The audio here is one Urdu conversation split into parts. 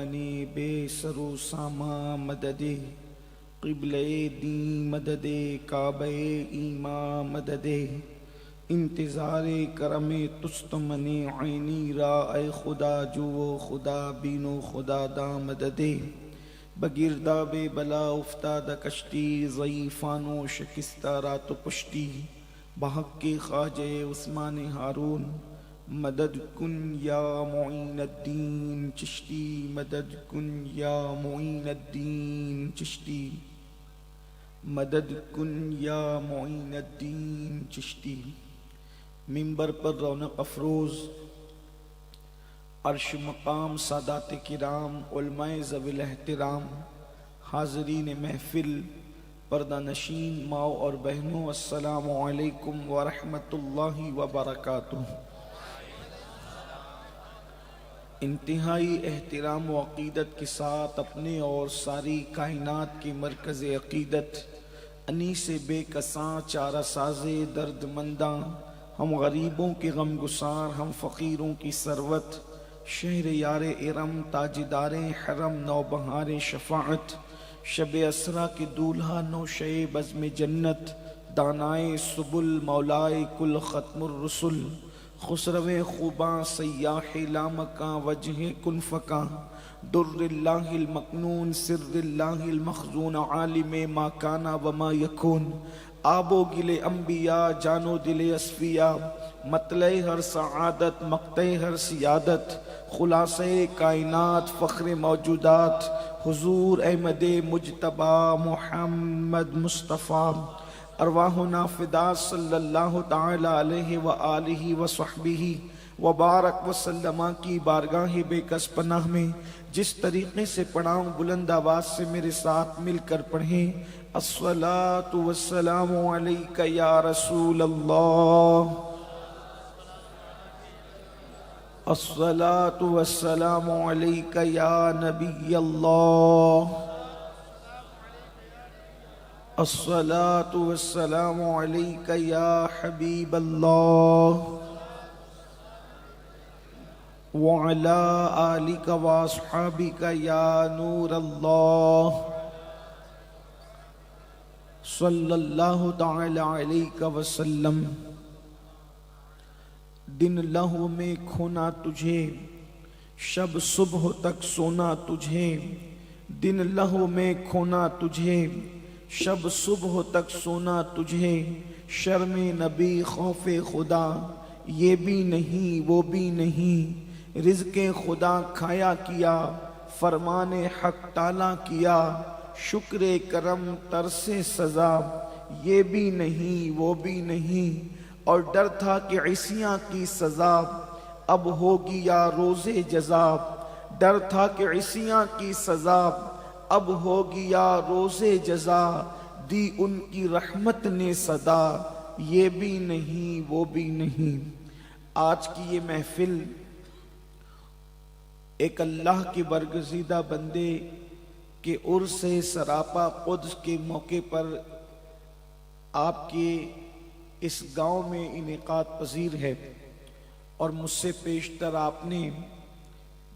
منی بے سرو ساما مددے قبلِ دین مددے کعبہ ایماں مددے انتظار کرم تست منی عینی را اے خدا جو خدا بینو خدا دا مددے بگرداب بلا افتادہ کشتی ضعیفان و شکستہ رات و پشتی بحق خواجہ عثمان ہارون مدد کن یا معین الدین چشتی مدد کن یا معین الدین چشتی مدد کن یا معین الدین چشتی۔ منبر پر رونق افروز عرش مقام سادات کرام علماء ذوی الاحترام حاضرین محفل پردہ نشین ماؤں اور بہنوں، السلام علیکم ورحمۃ اللہ وبرکاتہ۔ انتہائی احترام و عقیدت کے ساتھ اپنے اور ساری کائنات کے مرکز عقیدت انیس بے کساں چارہ ساز درد منداں، ہم غریبوں کے غم گسار، ہم فقیروں کی ثروت، شہر یار ارم تاجدار حرم نوبہار شفاعت، شب اسرا کے دولہا نوشے بزم جنت، دانائے سبل مولائے کل ختم الرسل، خسرو خوباں سیاح لامکاں وجہ کن فکاں، در اللہ المکنون سر اللہ المخزون عالم ما کانا وما یکون، آب و گل انبیاء جان و دل اصفیاء، مطلع ہر سعادت مقطع ہر سیادت، خلاصہ کائنات فخر موجودات، حضور احمد مجتبی محمد مصطفیٰ، ارواحنا فدا صلی اللہ تعالی علیہ وآلہ وصحبہ وبارک وسلم کی بارگاہ بے کس پناہ میں جس طریقے سے پڑھاؤں بلند آواز سے میرے ساتھ مل کر پڑھیں۔ الصلاۃ والسلام علیک یا رسول اللہ، الصلاۃ والسلام علیک یا نبی اللہ، الصلاۃ والسلام علیک یا حبیب اللہ، وعلی آلک واصحابک یا نور اللہ، صلی اللہ تعالی علیہ وسلم۔ دن لہو میں کھونا تجھے، شب صبح تک سونا تجھے، دن لہو میں کھونا تجھے، شب صبح تک سونا تجھے، شرم نبی خوف خدا یہ بھی نہیں وہ بھی نہیں، رزق خدا کھایا کیا فرمان حق ٹالا کیا، شکر کرم ترس سزا یہ بھی نہیں وہ بھی نہیں، اور ڈر تھا کہ عصیاں کی سزا اب ہوگی یا روز جزا، ڈر تھا کہ عصیاں کی سزا اب ہوگی یا روز جزا، دی ان کی رحمت نے صدا یہ بھی نہیں وہ بھی نہیں۔ آج کی یہ محفل ایک اللہ کے برگزیدہ بندے کہ عرس سراپا قدس کے موقع پر آپ کے اس گاؤں میں انعقاد پذیر ہے، اور مجھ سے پیشتر آپ نے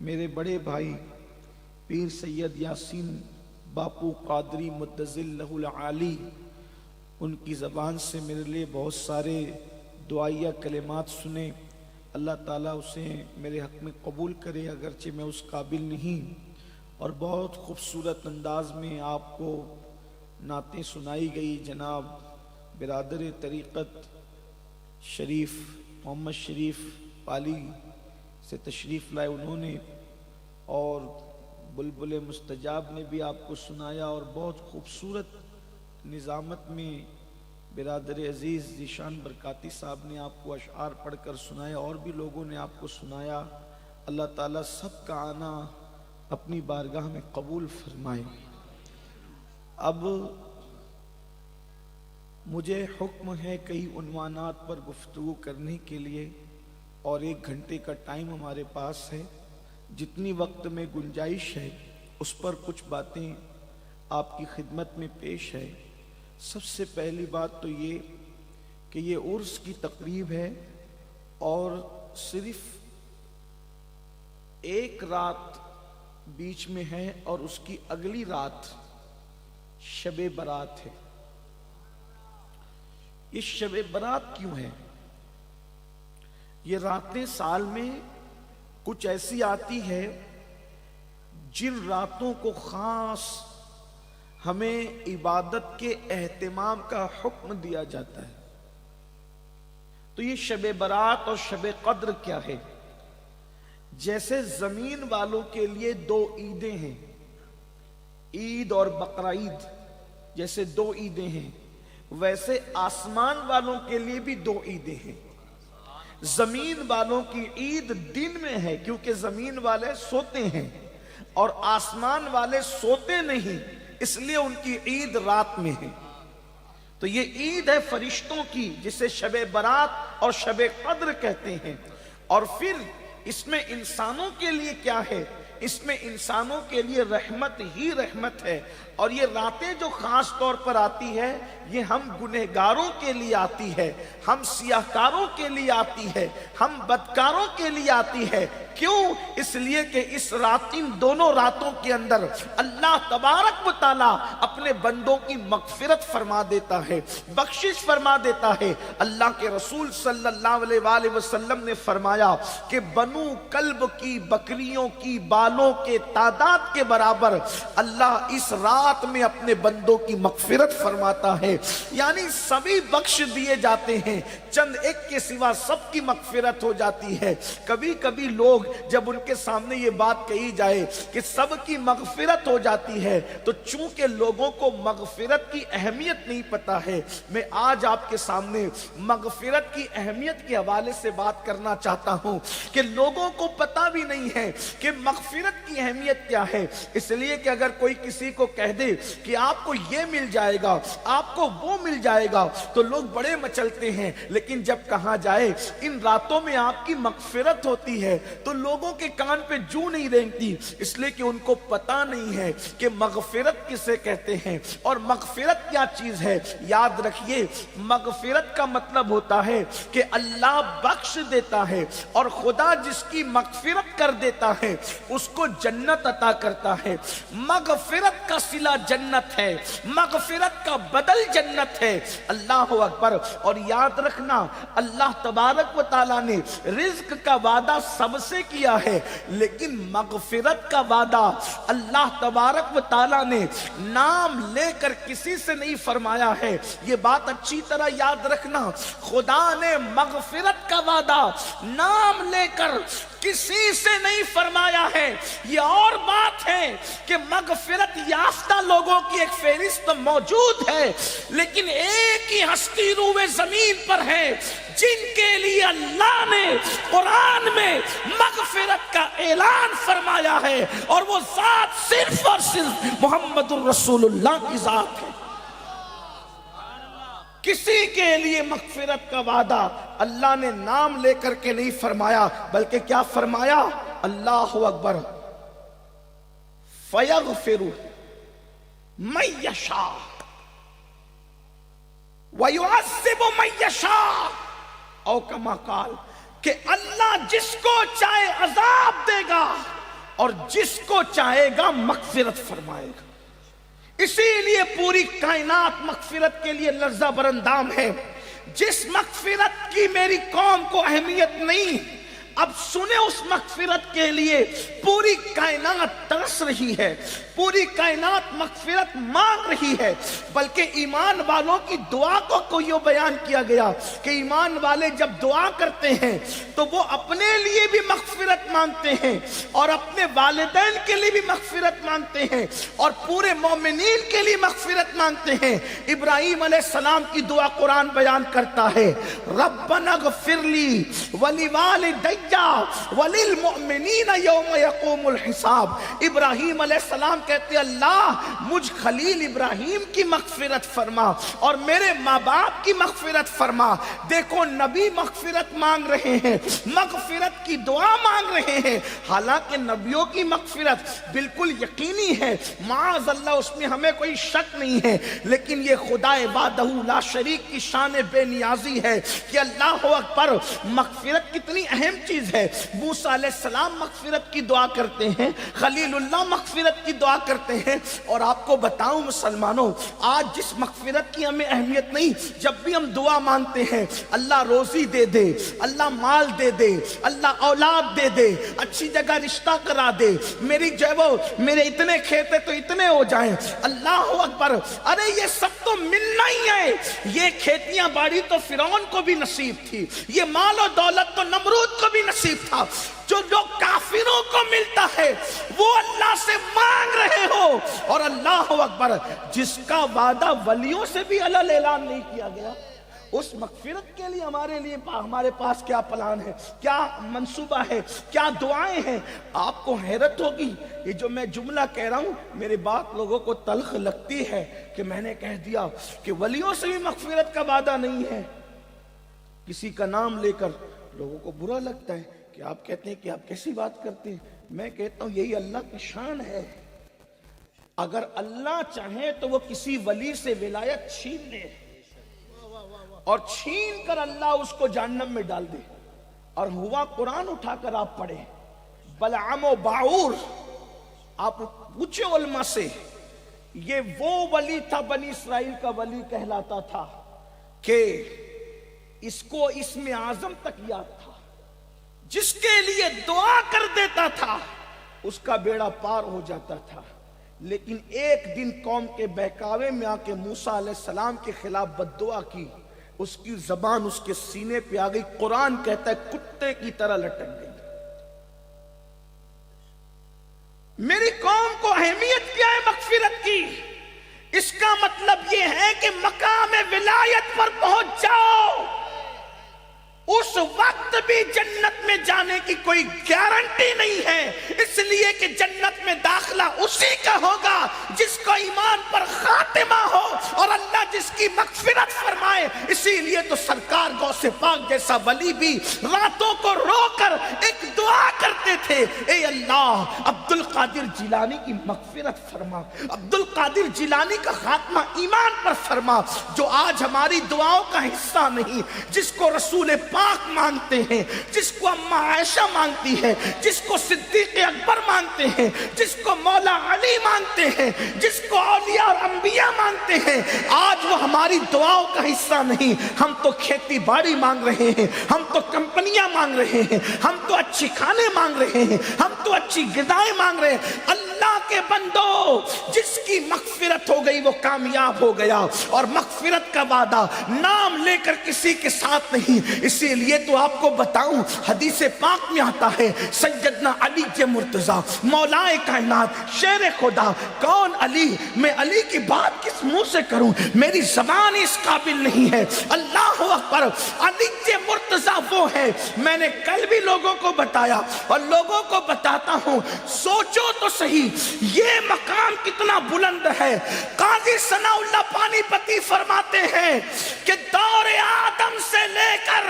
میرے بڑے بھائی پیر سید یاسین باپو قادری مدظل لہ العالی، ان کی زبان سے میرے لیے بہت سارے دعائیہ کلمات سنے۔ اللہ تعالیٰ اسے میرے حق میں قبول کرے، اگرچہ میں اس قابل نہیں، اور بہت خوبصورت انداز میں آپ کو نعتیں سنائی گئی۔ جناب برادر طریقت شریف محمد شریف پالی سے تشریف لائے انہوں نے، اور بلبل مستجاب نے بھی آپ کو سنایا، اور بہت خوبصورت نظامت میں برادر عزیز ذیشان برکاتی صاحب نے آپ کو اشعار پڑھ کر سنایا، اور بھی لوگوں نے آپ کو سنایا۔ اللہ تعالیٰ سب کا آنا اپنی بارگاہ میں قبول فرمائے۔ اب مجھے حکم ہے کئی عنوانات پر گفتگو کرنے کے لیے، اور 1 گھنٹے کا ٹائم ہمارے پاس ہے۔ جتنی وقت میں گنجائش ہے اس پر کچھ باتیں آپ کی خدمت میں پیش ہے۔ سب سے پہلی بات تو یہ کہ یہ عرس کی تقریب ہے، اور صرف 1 رات بیچ میں ہے اور اس کی اگلی رات شب برات ہے۔ یہ شب برات کیوں ہے؟ یہ راتیں سال میں کچھ ایسی آتی ہے جن راتوں کو خاص ہمیں عبادت کے اہتمام کا حکم دیا جاتا ہے۔ تو یہ شب برات اور شب قدر کیا ہے؟ جیسے زمین والوں کے لیے دو عیدیں ہیں، عید اور بقرعید، جیسے دو عیدیں ہیں، ویسے آسمان والوں کے لیے بھی دو عیدیں ہیں۔ زمین والوں کی عید دن میں ہے کیونکہ زمین والے سوتے ہیں، اور آسمان والے سوتے نہیں، اس لیے ان کی عید رات میں ہے۔ تو یہ عید ہے فرشتوں کی، جسے شب برات اور شب قدر کہتے ہیں۔ اور پھر اس میں انسانوں کے لیے کیا ہے؟ اس میں انسانوں کے لیے رحمت ہی رحمت ہے۔ اور یہ راتیں جو خاص طور پر آتی ہے، یہ ہم گنہگاروں کے لیے آتی ہے، ہم سیاہکاروں کے لیے آتی ہے، ہم بدکاروں کے لیے آتی ہے۔ کیوں؟ اس لیے کہ اس رات، ان دونوں راتوں کے اندر اللہ تبارک و تعالی اپنے بندوں کی مغفرت فرما دیتا ہے، بخشش فرما دیتا ہے۔ اللہ کے رسول صلی اللہ علیہ وآلہ وسلم نے فرمایا کہ بنو کلب کی بکریوں کی بالوں کے تعداد کے برابر اللہ اس رات میں اپنے بندوں کی مغفرت فرماتا ہے، یعنی سبھی بخش دیے جاتے ہیں، چند ایک کے سوا سب کی مغفرت ہو جاتی ہے۔ کبھی کبھی لوگ جب ان کے سامنے یہ بات کہی جائے کہ سب کی مغفرت ہو جاتی ہے، تو چونکہ لوگوں کو مغفرت کی اہمیت نہیں پتا ہے، میں آج آپ کے سامنے مغفرت کی اہمیت کے حوالے سے بات کرنا چاہتا ہوں کہ لوگوں کو پتا بھی نہیں ہے کہ مغفرت کی اہمیت کیا ہے۔ اس لیے کہ اگر کوئی کسی کو کہہ دے کہ آپ کو یہ مل جائے گا، آپ کو وہ مل جائے گا، تو لوگ بڑے مچلتے ہیں، لیکن جب کہا جائے ان راتوں میں آپ کی مغفرت ہوتی ہے تو لوگوں کے کان پہ جو نہیں رینگتی، اس لیے کہ ان کو پتا نہیں ہے کہ مغفرت کسے کہتے ہیں اور مغفرت کیا چیز ہے۔ یاد رکھیے، مغفرت کا مطلب ہوتا ہے کہ اللہ بخش دیتا ہے، اور خدا جس کی مغفرت کر دیتا ہے اس کو جنت عطا کرتا ہے۔ مغفرت کا صلہ جنت ہے، مغفرت کا بدل جنت ہے۔ اللہ اکبر۔ اور یاد رکھنا، اللہ تبارک و تعالیٰ نے رزق کا وعدہ سب سے کیا ہے، لیکن مغفرت کا وعدہ اللہ تبارک و تعالیٰ نے نام لے کر کسی سے نہیں فرمایا ہے۔ یہ بات اچھی طرح یاد رکھنا، خدا نے مغفرت کا وعدہ نام لے کر کسی سے نہیں فرمایا ہے۔ یہ اور بات ہے کہ مغفرت یافتہ لوگوں کی ایک فہرست موجود ہے، لیکن ایک ہی ہستی روئے زمین پر ہے جن کے لیے اللہ نے قرآن میں مغفرت کا اعلان فرمایا ہے، اور وہ ذات صرف اور صرف محمد الرسول اللہ کی ذات ہے۔ کسی کے لیے مغفرت کا وعدہ اللہ نے نام لے کر کے نہیں فرمایا، بلکہ کیا فرمایا؟ اللہ اکبر۔ فَيَغْفِرُ مَن يَشَاءُ وَيُعَذِّبُ مَن يَشَاءُ، او کما قال، کہ اللہ جس کو چاہے عذاب دے گا اور جس کو چاہے گا مغفرت فرمائے گا۔ اسی لیے پوری کائنات مغفرت کے لیے لرزہ برندام ہے۔ جس مغفرت کی میری قوم کو اہمیت نہیں، اب سنیں اس مغفرت کے لیے پوری کائنات ترس رہی ہے، پوری کائنات مغفرت مانگ رہی ہے۔ بلکہ ایمان والوں کی دعا کو یوں بیان کیا گیا کہ ایمان والے جب دعا کرتے ہیں تو وہ اپنے لیے بھی مغفرت مانگتے ہیں، اور اپنے والدین کے لیے بھی مغفرت مانگتے ہیں، اور پورے مومنین کے لیے مغفرت مانگتے ہیں۔ ابراہیم علیہ السلام کی دعا قرآن بیان کرتا ہے، ربنا اغفر لی ولوالدی وللمؤمنین یوم یقوم الحساب۔ ابراہیم علیہ السلام کہتے اللہ مجھ خلیل ابراہیم کی مغفرت فرما اور میرے ماں باپ کی مغفرت فرما۔ دیکھو نبی مغفرت مانگ رہے ہیں، مغفرت کی دعا مانگ رہے ہیں، حالانکہ نبیوں کی مغفرت بالکل یقینی ہے، معاذ اللہ اس میں ہمیں کوئی شک نہیں ہے، لیکن یہ خدا وحدہ لا شریک کی شان بے نیازی ہے کہ اللہ اکبر، مغفرت کتنی اہم چیز چیز ہے. موسیٰ علیہ السلام مغفرت کی دعا کرتے ہیں, خلیل اللہ مغفرت کی دعا کرتے ہیں. اور آپ کو بتاؤں مسلمانوں, آج جس مغفرت کی ہمیں اہمیت نہیں, جب بھی ہم دعا مانگتے ہیں اللہ روزی دے دے, اللہ مال دے دے, اللہ اولاد دے دے, اچھی جگہ رشتہ کرا دے, میری جو ہے وہ میرے اتنے کھیت ہے تو اتنے ہو جائیں, اللہ اکبر. ارے یہ سب تو ملنا ہی ہے. یہ کھیتیاں باڑی تو فرعون کو بھی نصیب تھی, یہ مال و دولت تو نمرود کو بھی نصیب تھا. جو کافروں کو ملتا ہے وہ اللہ سے مانگ رہے ہو. اور اللہ اکبر, جس کا وعدہ ولیوں سے بھی علل اعلان نہیں کیا گیا, اس مغفرت کے لیے ہمارے پاس کیا پلان ہے, کیا منصوبہ ہے, کیا دعائیں ہیں. آپ کو حیرت ہوگی, یہ جو میں جملہ کہہ رہا ہوں میری بات لوگوں کو تلخ لگتی ہے کہ میں نے کہہ دیا کہ ولیوں سے بھی مغفرت کا وعدہ نہیں ہے. کسی کا نام لے کر لوگوں کو برا لگتا ہے کہ آپ کہتے ہیں کہ آپ کیسی بات کرتے ہیں. میں کہتا ہوں یہی اللہ کی شان ہے. اگر اللہ چاہے تو وہ کسی ولی سے ولایت چھین لے, اور چھین کر اللہ اس کو جہنم میں ڈال دے. اور ہوا قرآن اٹھا کر آپ پڑھیں, بلعام و باعور, آپ پوچھے علماء سے, یہ وہ ولی تھا بنی اسرائیل کا ولی کہلاتا تھا کہ اس کو اسم اعظم تک یاد تھا, جس کے لیے دعا کر دیتا تھا اس کا بیڑا پار ہو جاتا تھا. لیکن ایک دن قوم کے بہکاوے میں آ کے موسیٰ علیہ السلام کے خلاف بد دعا کی, اس کی زبان اس کے سینے پہ آ گئی. قرآن کہتا ہے کتے کی طرح لٹک گئی. میری قوم کو اہمیت کیا ہے مغفرت کی؟ اس کا مطلب یہ ہے کہ مقام ولایت پر پہنچ جاؤ. اس وقت بھی جنت میں جانے کی کوئی گارنٹی نہیں ہے, اس لیے کہ جنت میں داخلہ اسی کا ہوگا جس کو ایمان پر خاتمہ ہو اور اللہ جس کی مغفرت فرمائے. اسی لیے تو سرکار غوث پاک جیسا ولی بھی راتوں کو رو کر ایک دعا کرتے تھے, اے اللہ عبد القادر جیلانی کی مغفرت فرما, عبد القادر جیلانی کا خاتمہ ایمان پر فرما, جو آج ہماری دعاؤں کا حصہ نہیں, جس کو رسول پاک مانگتے ہیں, جس کو اماں عائشہ مانگتی ہے, جس کو صدیق اکبر مانگتے ہیں, جس کو مولا علی مانگتے ہیں, جس کو اولیاء اور انبیاء مانگتے ہیں, آج وہ ہماری دعاؤں کا حصہ نہیں. ہم تو کھیتی باڑی مانگ رہے ہیں, ہم تو کمپنیاں مانگ رہے ہیں, ہم تو اچھی کھانے مانگ رہے ہیں, ہم تو اچھی غذائیں مانگ رہے ہیں. اللہ کے بندو, جس کی مغفرت ہو گئی وہ کامیاب ہو گیا. اور مغفرت کا وعدہ نام لے کر کسی کے ساتھ نہیں. اسی لیے تو آپ کو بتاؤں, حدیث پاک میں آتا ہے سیدنا علی مرتضیٰ مولائے کائنات شیر خدا. کون علی؟ میں علی کی بات کس منہ سے کروں, میری زبان اس قابل نہیں ہے. اللہ اکبر, علی مرتضیٰ وہ ہے. میں نے کل بھی لوگوں کو بتایا اور لوگوں کو بتاتا ہوں, سوچو تو صحیح یہ مقام کتنا بلند ہے. قاضی ثناء اللہ پانی پتی فرماتے ہیں کہ دور آدم سے لے کر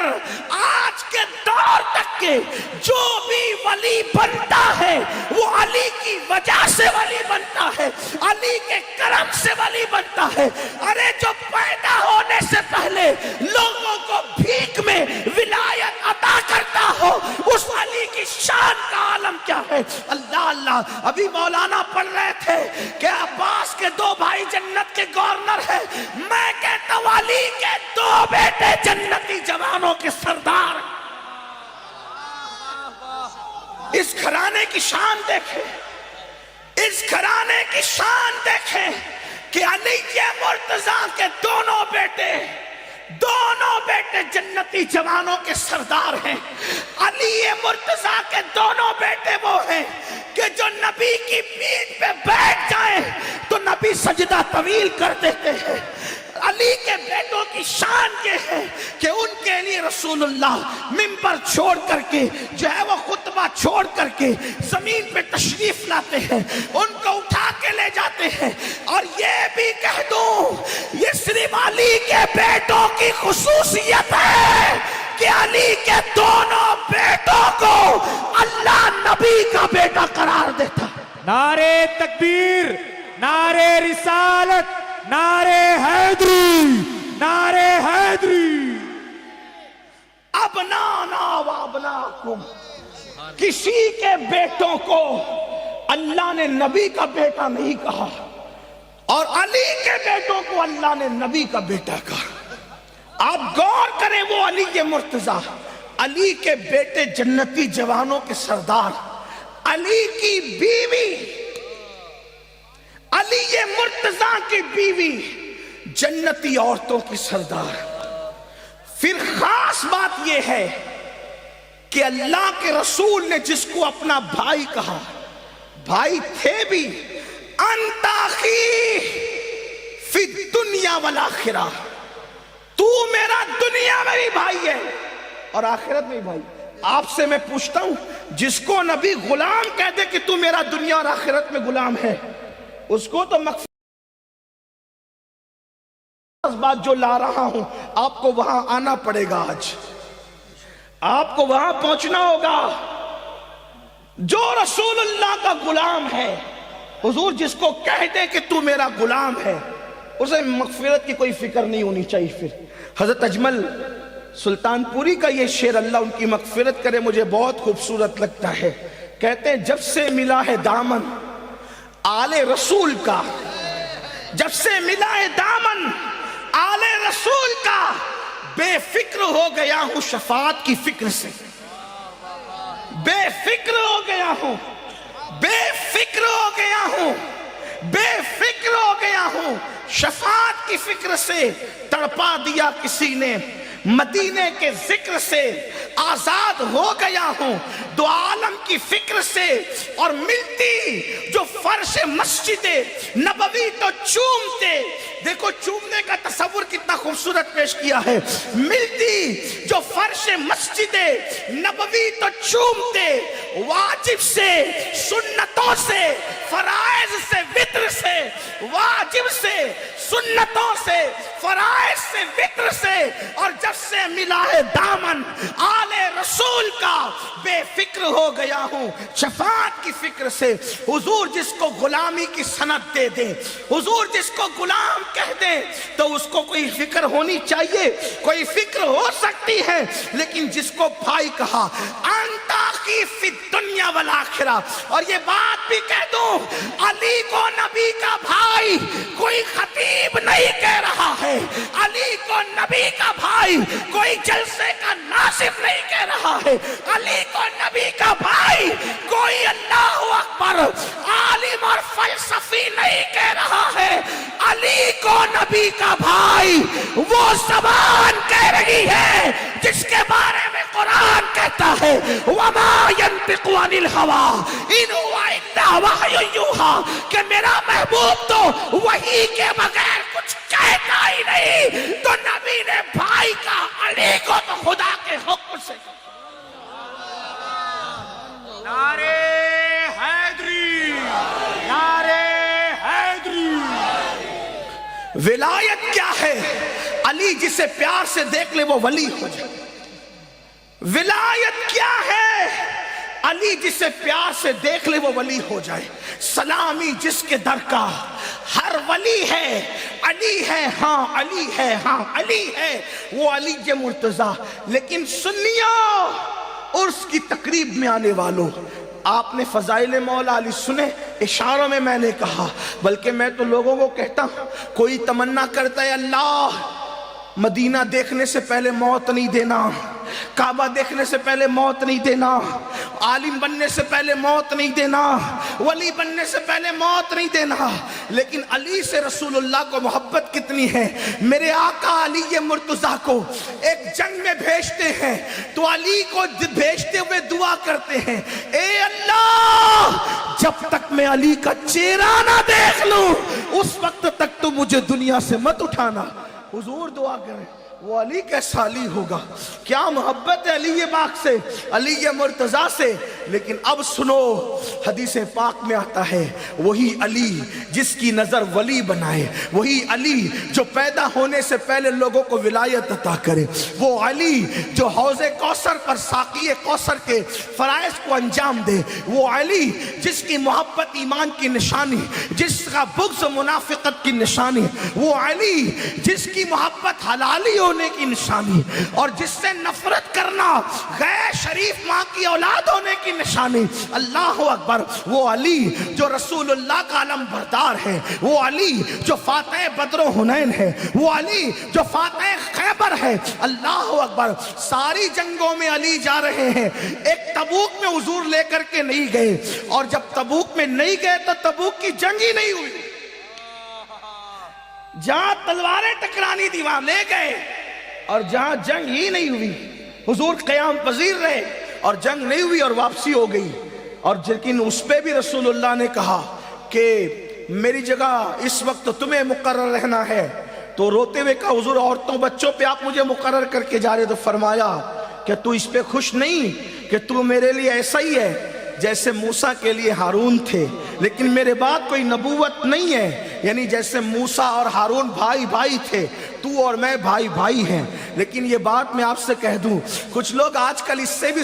آج کے دور تک کے جو بھی ولی بنتا ہے وہ علی کی وجہ سے ولی بنتا ہے, علی کے کرم سے ولی بنتا ہے. ارے جو پیدا ہونے سے پہلے لوگوں کو بھیک میں ولایت عطا کرتا ہو, اس علی کی شان کا عالم کیا ہے. اللہ اللہ, ابھی مولانا پڑھ رہے تھے کہ عباس کے 2 بھائی جنت کے گورنر ہیں. میں کہتا ہوں علی کے 2 بیٹے جنتی جوانوں کے سردار. اس گھرانے کی شان دیکھیں, اس گھرانے کی شان دیکھیں کہ علی مرتضیٰ کے دونوں بیٹے جنتی جوانوں کے سردار ہیں. علی مرتضیٰ کے دونوں بیٹے وہ ہیں کہ جو نبی کی پیٹھ پہ بیٹھ جائیں تو نبی سجدہ طویل کر دیتے ہیں. علی کے بیٹوں کی شان یہ ہے کہ ان کے لیے رسول اللہ منبر چھوڑ کر کے جو ہے وہ خطبہ چھوڑ کر کے زمین پہ تشریف لاتے ہیں, ان کو اٹھا کے لے جاتے ہیں. اور یہ بھی کہہ دوں یہ صرف علی کے بیٹوں کی خصوصیت ہے کہ علی کے دونوں بیٹوں کو اللہ نبی کا بیٹا قرار دیتا. نعرے تکبیر, نعرے رسالت, نعرے حیدری, نعرے حیدری. ابنانا و ابناکم کسی کے بیٹوں کو اللہ نے نبی کا بیٹا نہیں کہا، اور علی کے بیٹوں کو اللہ نے نبی کا بیٹا کہا۔ آپ غور کریں، وہ علی مرتضیٰ، علی کے بیٹے جنتی جوانوں کے سردار، علی کی بیوی، علی مرتضیٰ کی بیوی جنتی عورتوں کی سردار۔ پھر خاص بات یہ ہے کہ اللہ کے رسول نے جس کو اپنا بھائی کہا، بھائی تھے بھی، انت اخی فی الدنیا والآخرہ، تو میرا دنیا میں بھی بھائی ہے اور آخرت میں بھی بھائی۔ آپ سے میں پوچھتا ہوں، جس کو نبی غلام کہہ دے کہ تو میرا دنیا اور آخرت میں غلام ہے، اس کو تو مغفرت بات جو لا رہا ہوں، آپ کو وہاں آنا پڑے گا، آج آپ کو وہاں پہنچنا ہوگا۔ جو رسول اللہ کا غلام ہے، حضور جس کو کہہ دے کہ تو میرا غلام ہے، اسے مغفرت کی کوئی فکر نہیں ہونی چاہیے۔ پھر حضرت اجمل سلطان پوری کا یہ شعر، اللہ ان کی مغفرت کرے، مجھے بہت خوبصورت لگتا ہے۔ کہتے ہیں جب سے ملا ہے دامن آل رسول کا، جب سے ملا ہے دامن آل رسول کا، بے فکر ہو گیا ہوں شفاعت کی فکر سے، بے فکر ہو گیا ہوں، بے فکر ہو گیا ہوں، بے فکر ہو گیا ہوں شفاعت کی فکر سے۔ تڑپا دیا کسی نے مدینے کے ذکر سے، آزاد ہو گیا ہوں دو عالم کی فکر سے، اور ملتی جو فرش مسجد نبوی تو چومتے، دیکھو چومنے کا تصور کتنا خوبصورت پیش کیا ہے، ملتی جو فرش مسجد نبوی تو چومتے، واجب سے سنتوں سے فرائض سے وتر سے، واجب سے سنتوں سے فرائض سے وتر سے، اور جب سے ملا ہے دامن آل رسول کا، بے فکر ہو گیا ہوں شفاعت کی فکر سے۔ حضور جس کو غلامی کی سند دے دیں، حضور جس کو غلام کہہ دیں، تو اس کو کوئی فکر ہونی چاہیے، کوئی فکر ہو سکتی ہے، لیکن جس کو بھائی کہا، انت اخی فی الدنیا والآخرہ۔ اور یہ بات بھی کہہ دوں، علی کو نبی کا بھائی کوئی خطیب نہیں کہہ رہا ہے، علی کو نبی کا بھائی کوئی جلسے کا ناصف نہیں کہہ رہا ہے، علی کو نبی کا بھائی کوئی اللہ اکبر عالم اور فلسفی نہیں کہہ رہا ہے، علی کو نبی کا بھائی وہ زبان کہہ رہی ہے جس کے بارے میں قرآن کہتا ہے وَمَا يَنْطِقُ عَنِ الْهَوَىٰ إِنْ هُوَ إِلَّا وَحْيٌ يُوحَىٰ، کہ میرا محبوب تو وحی کے بغیر کچھ کہتا ہی نہیں۔ تو نبی نے بھائی کا علی کو تو خدا کے حکم سے۔ نعرے حیدری، نعرے حیدری۔ ولایت کیا ہے؟ علی جسے پیار سے دیکھ لے وہ ولی ہو جائے۔ ولایت کیا ہے؟ علی جسے پیار سے دیکھ لے وہ ولی ہو جائے۔ سلامی جس کے در کا ہر ولی ہے، علی ہے ہاں علی ہے ہاں علی ہے، وہ علی مرتضیٰ۔ لیکن سنیوں، عرس کی تقریب میں آنے والوں، آپ نے فضائل مولا علی سنے، اشاروں میں میں نے کہا، بلکہ میں تو لوگوں کو کہتا ہوں، کوئی تمنا کرتا ہے اللہ مدینہ دیکھنے سے پہلے موت نہیں دینا، کعبہ دیکھنے سے پہلے موت نہیں دینا، عالم بننے سے پہلے موت نہیں دینا، ولی بننے سے پہلے موت نہیں دینا۔ لیکن علی سے رسول اللہ کو محبت کتنی ہے۔ میرے آقا علی مرتضیٰ کو ایک جنگ میں بھیجتے ہیں تو علی کو بھیجتے ہوئے دعا کرتے ہیں، اے اللہ جب تک میں علی کا چہرہ نہ دیکھ لوں اس وقت تک تو مجھے دنیا سے مت اٹھانا۔ حضور دعا کریں، وہ علی کیسا علی ہوگا، کیا محبت ہے علی پاک سے، علی مرتضیٰ سے۔ لیکن اب سنو، حدیث پاک میں آتا ہے وہی علی جس کی نظر ولی بنائے، وہی علی جو پیدا ہونے سے پہلے لوگوں کو ولایت عطا کرے، وہ علی جو حوض کوثر پر ساقی کوثر کے فرائض کو انجام دے، وہ علی جس کی محبت ایمان کی نشانی، جس کا بغض منافقت کی نشانی، وہ علی جس کی محبت حلالی ہو ہونے کی نشانی، اور جس سے نفرت کرنا غیر شریف ماں کی اولاد ہونے کی نشانی۔ اللہ اکبر، وہ علی جو رسول اللہ کا علم بردار ہے، وہ علی جو فاتح بدر و حنین ہے، وہ علی جو فاتح خیبر ہے۔ اللہ اکبر، ساری جنگوں میں علی جا رہے ہیں، ایک تبوک میں حضور لے کر کے نہیں گئے، اور جب تبوک میں نہیں گئے تو تبوک کی جنگ ہی نہیں ہوئی، جہاں تلواریں ٹکرانی تھی وہاں لے گئے، اور جہاں جنگ ہی نہیں ہوئی حضور قیام پذیر رہے اور جنگ نہیں ہوئی اور واپسی ہو گئی۔ اور لیکن اس پہ بھی رسول اللہ نے کہا کہ میری جگہ اس وقت تمہیں مقرر رہنا ہے، تو روتے ہوئے کہا حضور عورتوں بچوں پہ آپ مجھے مقرر کر کے جا رہے، تو فرمایا کہ تو اس پہ خوش نہیں کہ تو میرے لیے ایسا ہی ہے جیسے موسیٰ کے لیے ہارون تھے، لیکن میرے بعد کوئی نبوت نہیں ہے، یعنی جیسے موسیٰ اور ہارون بھائی بھائی تھے، تو اور میں بھائی بھائی ہیں۔ لیکن یہ بات میں آپ سے کہہ دوں، کچھ لوگ آج کل اس سے بھی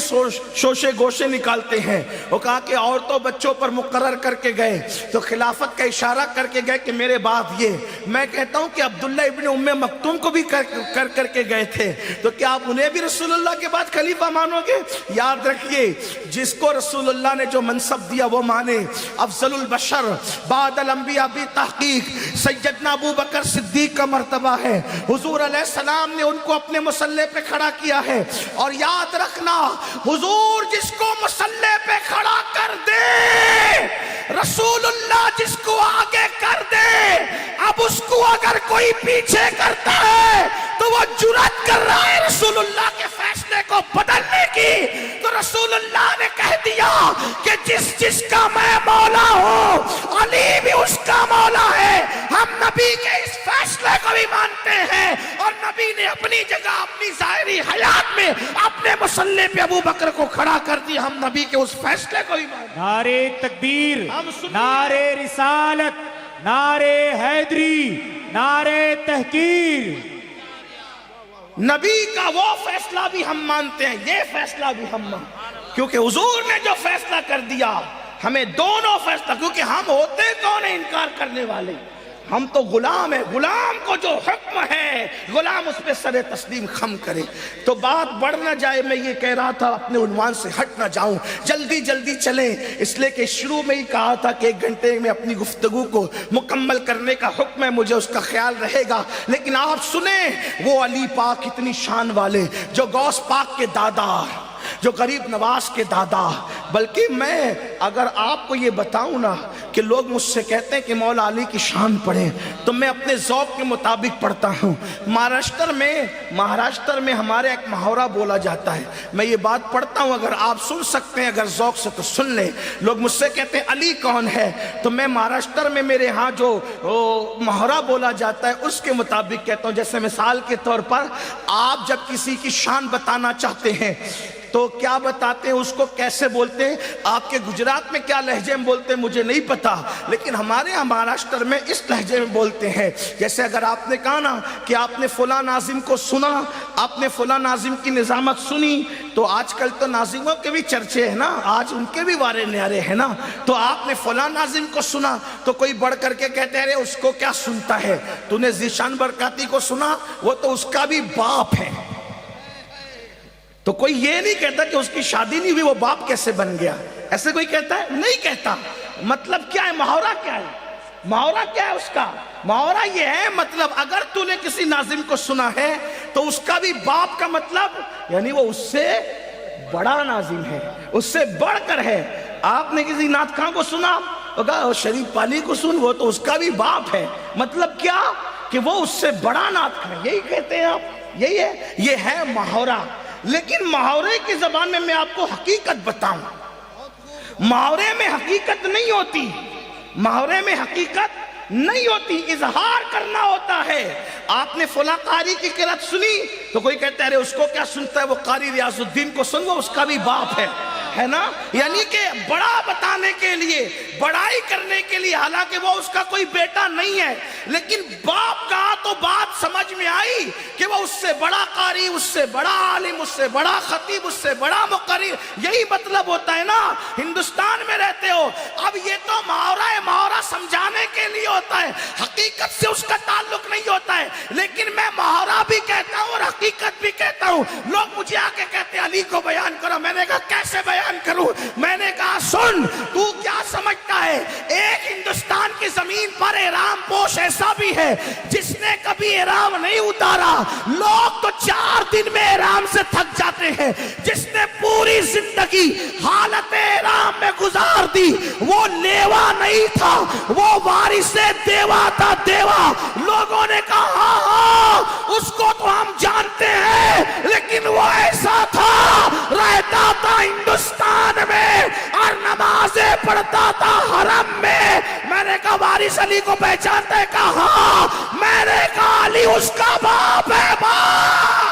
شوشے گوشے نکالتے ہیں، وہ کہا کہ عورتوں بچوں پر مقرر کر کے گئے تو خلافت کا اشارہ کر کے گئے کہ میرے بعد یہ۔ میں کہتا ہوں کہ عبداللہ ابن ام مکتوم کو بھی کر کے گئے تھے، تو کیا آپ انہیں بھی رسول اللہ کے بعد خلیفہ مانو گے؟ یاد رکھیے، جس کو رسول اللہ نے جو منصب دیا وہ مانے۔ افضل البشر بعد الانبیاء بھی تحقیق سیدنا ابو بکر صدیق کا مرتبہ ہے، حضور علیہ السلام نے ان کو اپنے مصلے پہ کھڑا کیا ہے، اور یاد رکھنا حضور جس کو مصلے پہ کھڑا کر دے، رسول اللہ جس کو آگے کر دے، اب اس کو اگر کوئی پیچھے کرتا ہے تو وہ جرأت کر رہا ہے رسول اللہ کے فیصلے کو بدلنے کی۔ تو رسول اللہ نے کہہ دیا کہ جس کا میں مولا ہوں علی بھی اس کا مولا ہے۔ ہم نبی کے اس فیصلے کو بھی مانتے ہیں، اور نبی نے اپنی جگہ اپنی ظاہری حیات میں اپنے مصلے پہ ابو بکر کو کھڑا کر دیا، ہم نبی کے اس فیصلے کو بھی مانتے ہیں۔ نعرے تکبیر، نعرے رسالت، نعرے حیدری، نعرے تحقیر۔ نبی کا وہ فیصلہ بھی ہم مانتے ہیں، یہ فیصلہ بھی ہم مانتے ہیں، کیونکہ حضور نے جو فیصلہ کر دیا ہمیں دونوں فیصلہ، کیونکہ ہم ہوتے کون ہیں انکار کرنے والے؟ ہم تو غلام ہیں، غلام کو جو حکم ہے غلام اس پہ سر تسلیم خم کرے۔ تو بات بڑھ نہ جائے، میں یہ کہہ رہا تھا اپنے عنوان سے ہٹ نہ جاؤں، جلدی جلدی چلیں، اس لیے کہ شروع میں ہی کہا تھا کہ 1 گھنٹے میں اپنی گفتگو کو مکمل کرنے کا حکم ہے، مجھے اس کا خیال رہے گا۔ لیکن آپ سنیں، وہ علی پاک اتنی شان والے جو غوث پاک کے دادا، جو غریب نواز کے دادا، بلکہ میں اگر آپ کو یہ بتاؤں نا کہ لوگ مجھ سے کہتے ہیں کہ مولا علی کی شان پڑھیں، تو میں اپنے ذوق کے مطابق پڑھتا ہوں۔ مہاراشٹر میں ہمارے ایک محاورہ بولا جاتا ہے، میں یہ بات پڑھتا ہوں، اگر آپ سن سکتے ہیں اگر ذوق سے تو سن لیں۔ لوگ مجھ سے کہتے ہیں علی کون ہے، تو میں مہاراشٹر میں میرے ہاں جو محاورہ بولا جاتا ہے اس کے مطابق کہتا ہوں۔ جیسے مثال کے طور پر آپ جب کسی کی شان بتانا چاہتے ہیں تو کیا بتاتے ہیں، اس کو کیسے بولتے ہیں؟ آپ کے گجرات میں کیا لہجے میں بولتے ہیں مجھے نہیں پتا، لیکن ہمارے ہاں مہاراشٹر میں اس لہجے میں بولتے ہیں۔ جیسے اگر آپ نے کہا نا کہ آپ نے فلاں ناظم کو سنا، آپ نے فلاں ناظم کی نظامت سنی، تو آج کل تو ناظموں کے بھی چرچے ہیں نا، آج ان کے بھی وارے نیارے ہیں نا، تو آپ نے فلاں ناظم کو سنا تو کوئی بڑھ کر کے کہتے ہیں ارے اس کو کیا سنتا ہے، تو نے ذیشان برکاتی کو سنا، وہ تو اس کا بھی باپ ہے۔ تو کوئی یہ نہیں کہتا کہ اس کی شادی نہیں ہوئی وہ باپ کیسے بن گیا، ایسے کوئی کہتا ہے؟ نہیں کہتا۔ مطلب کیا ہے، محاورہ کیا ہے، محاورہ کیا ہے اس کا؟ محاورہ یہ ہے، مطلب اگر تو نے کسی ناظم کو سنا ہے تو اس کا بھی باپ کا مطلب یعنی وہ اس سے بڑا ناظم ہے، اس سے بڑھ کر ہے۔ آپ نے کسی نعت خواں کو سنا، وہ کہا شریف پالی کو سن، وہ تو اس کا بھی باپ ہے۔ مطلب کیا کہ وہ اس سے بڑا نعت خواں، یہی کہتے ہیں آپ، یہی ہے، یہ ہے محاورہ۔ لیکن محاورے کی زبان میں آپ کو حقیقت بتاؤں، محاورے میں حقیقت نہیں ہوتی، محاورے میں حقیقت نہیں ہوتی، اظہار کرنا ہوتا ہے۔ آپ نے فلاں قاری کی قرات سنی تو کوئی کہتا ہے ارے اس کو کیا سنتا ہے، وہ قاری ریاض الدین کو سن، وہ اس کا بھی باپ ہے نا، یعنی کہ بڑا بتانے کے لیے، بڑائی کرنے کے لیے، حالانکہ وہ اس کا کوئی بیٹا نہیں ہے، لیکن باپ کہا تو بات سمجھ میں آئی کہ وہ اس سے بڑا قاری، اس سے بڑا عالم، اس سے بڑا خطیب، اس سے بڑا مقرر، یہی مطلب ہوتا ہے نا۔ ہندوستان میں رہتے ہو، اب یہ تو محاورہ سمجھانے کے لیے ہوتا ہے، حقیقت سے اس کا تعلق نہیں ہوتا ہے، لیکن میں محاورہ بھی کہتا ہوں اور حقیقت بھی کہتا ہوں. لوگ مجھے آ کے کہتے ہیں علی کو بیان کرو. میں نے کہا کیسے بیان کروں؟ میں نے کہا سن، تو کیا سمجھتا ہے ایک ہندوستان کی زمین پر احرام پوش ایسا بھی ہے جس نے کبھی احرام نہیں اتارا. لوگ تو 4 دن میں احرام سے تھک جاتے ہیں. جس نے پوری زندگی حالت احرام میں گزار دی وہ لیوا نہیں تھا، وہ وارث دیوا تھا. دیوا لوگوں نے کہا ہاں ہاں اس کو تو ہم جانتے ہیں، لیکن وہ ایسا تھا، رہتا تھا ہندوستان میں اور نمازیں پڑھتا تھا حرم میں. میں نے کہا وارث علی کو پہچانتا ہے؟ کہا ہاں. میں نے کہا علی اس کا باپ ہے. باپ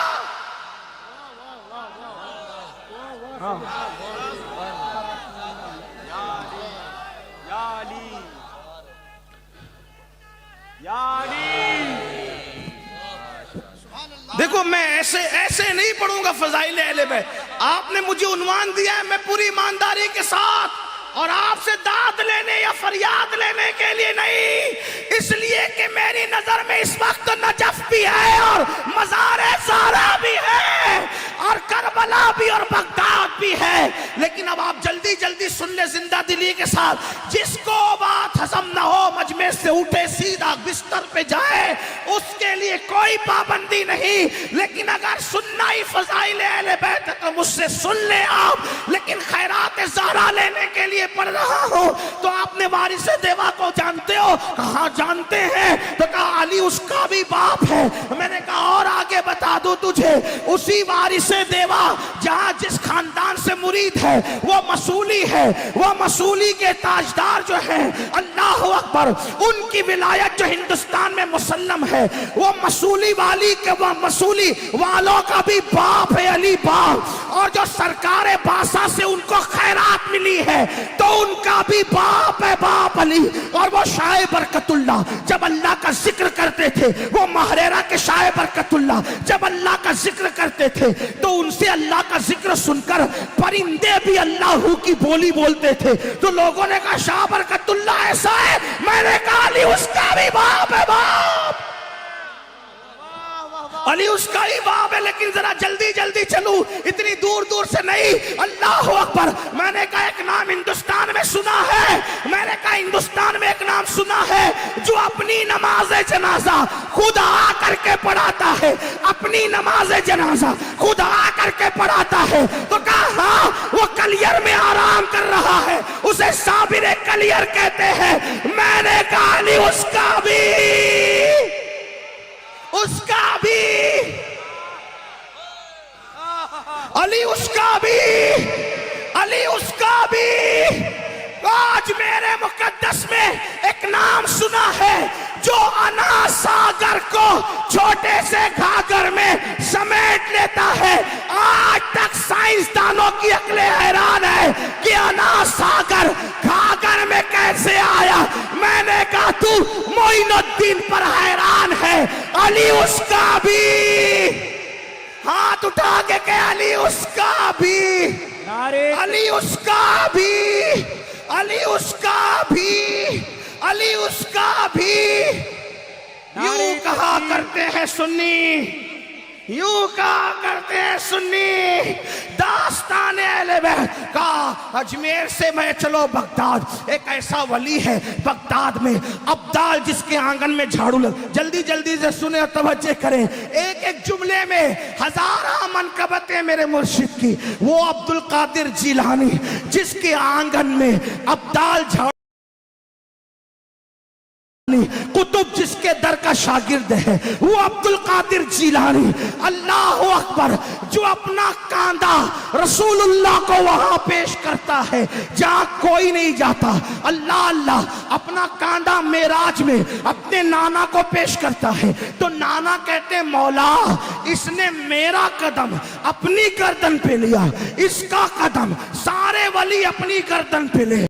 دیکھو میں ایسے نہیں پڑھوں گا فضائل اہل بیت. آپ نے مجھے عنوان دیا ہے، میں پوری ایمانداری کے ساتھ، اور آپ سے داد لینے یا فریاد لینے کے لیے نہیں، اس لیے کہ میری نظر میں اس وقت نجف بھی ہے اور مزار زہرا بھی ہے اور کربلا بھی اور بغداد بھی ہے. لیکن اب آپ جلدی جلدی سن لیں زندہ دلی کے ساتھ. جس کو بات ہضم نہ ہو مجمع سے اٹھے سیدھا بستر پہ جائے، اس کے لیے کوئی پابندی نہیں. لیکن اگر سننا ہی فضائل اہل بیت ہے تو مجھ سے سن لیں آپ. لیکن خیرات زہرا لینے کے لیے پڑھ رہا ہوں. تو آپ نے وارث دیوا کو جانتے ہو؟ کہاں جانتے ہیں. تو کہا علی اس کا بھی باپ ہے. میں نے کہا اور آگے بتا دوں تجھے، اسی وارث دیوا جہاں جس خاندان سے مرید ہے وہ مسئولی ہے، وہ مسئولی کے تاجدار جو ہیں، اللہ اکبر، ان کی ولایت جو ہندوستان میں مسلم ہے، وہ مسئولی والی کے وہ مسئولی والوں کا بھی باپ ہے علی باپ. اور جو سرکار باسا سے ان کو خیرات ملی ہے تو ان کا بھی باپ ہے باپ علی. اور وہ شاہ برکت اللہ جب اللہ کا ذکر کرتے تھے، وہ مہریرہ کے شاہ برکت اللہ جب اللہ کا ذکر کرتے تھے تو ان سے اللہ کا ذکر سن کر پرندے بھی اللہ کی بولی بولتے تھے. تو لوگوں نے کہا شاہ برکت اللہ ایسا ہے. میں نے کہا علی اس کا بھی باپ ہے باپ. علی اس کا ہی باپ ہے. لیکن ذرا جلدی جلدی چلوں، اتنی دور دور سے نہیں. اللہ اکبر. میں نے کہا ایک نام ہندوستان میں سنا ہے، میں نے کہا ہندوستان میں ایک نام سنا ہے جو اپنی نماز جنازہ خود آ کر کے پڑھاتا ہے. اپنی نماز جنازہ خود آ کر کے پڑھاتا ہے. تو کہا ہاں وہ کلیر میں آرام کر رہا ہے، اسے صابر کلیر کہتے ہیں. میں نے کہا علی اس کا بھی علی اس کا بھی. آج میرے مقدس میں ایک نام سنا ہے جو انا ساگر کو چھوٹے سے گھاگر میں سمیٹ لیتا ہے. آج تک سائنسدانوں کی عقلیں حیران ہے کہ انا ساگر گھاگر میں کیسے آیا. میں نے کہا تو معین الدین پر حیران ہے، علی اس کا بھی. ہاتھ اٹھا کے کہ علی اس کا بھی، علی اس کا بھی، علی اس کا بھی، علی اس کا بھی. یوں کہا کرتے ہیں سنی، یوں کہا کرتے ہیں سنی. داستان اہل بیت کا اجمیر سے میں چلو بغداد. ایک ایسا ولی ہے بغداد میں، ابدال جس کے آنگن میں جھاڑو لگ. جلدی جلدی سے سنیں اور توجہ کریں. ایک ایک جملے میں ہزارہ منقبتیں میرے مرشد کی. وہ عبد القادر جیلانی جس کے آنگن میں ابدال جھاڑو، قطب جس کے در کا شاگرد ہے وہ عبد القادر جیلانی. اللہ اکبر. جو اپنا کاندھا رسول اللہ کو وہاں پیش کرتا ہے جہاں کوئی نہیں جاتا. اللہ اللہ. اپنا کاندھا معراج میں اپنے نانا کو پیش کرتا ہے تو نانا کہتے ہیں مولا اس نے میرا قدم اپنی گردن پہ لیا، اس کا قدم سارے ولی اپنی گردن پہ لے.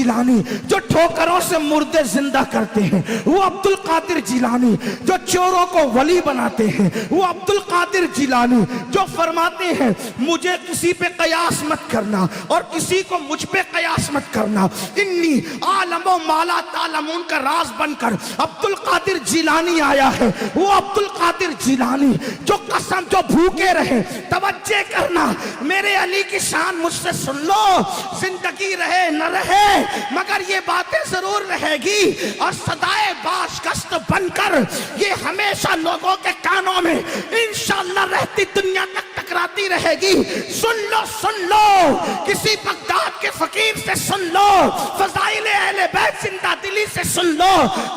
جیلانی جو ٹھوکروں سے مردے زندہ کرتے ہیں، وہ عبد القادر جیلانی جو چوروں کو ولی بناتے ہیں، وہ عبد القادر جیلانی جو فرماتے ہیں مجھے کسی پہ قیاس مت کرنا اور کسی کو مجھ پہ قیاس مت کرنا، انی عالم و مالا تعلمون کا راز بن کر عبد القادر جیلانی آیا ہے۔ وہ عبد القادر جیلانی جو قسم جو بھوکے رہے، توجہ کرنا میرے علی کی شان مجھ سے سن لو، زندگی رہے نہ رہے مگر یہ باتیں ضرور رہے گی، اور صدائے باشکست بن کر یہ ہمیشہ لوگوں کے کانوں میں انشاءاللہ رہتی دنیا تک ٹکراتی رہے گی۔ سن لو کسی بغداد کے فقیر سے سن لو، فضائل اہل بیت زندہ دلی سے سن لو،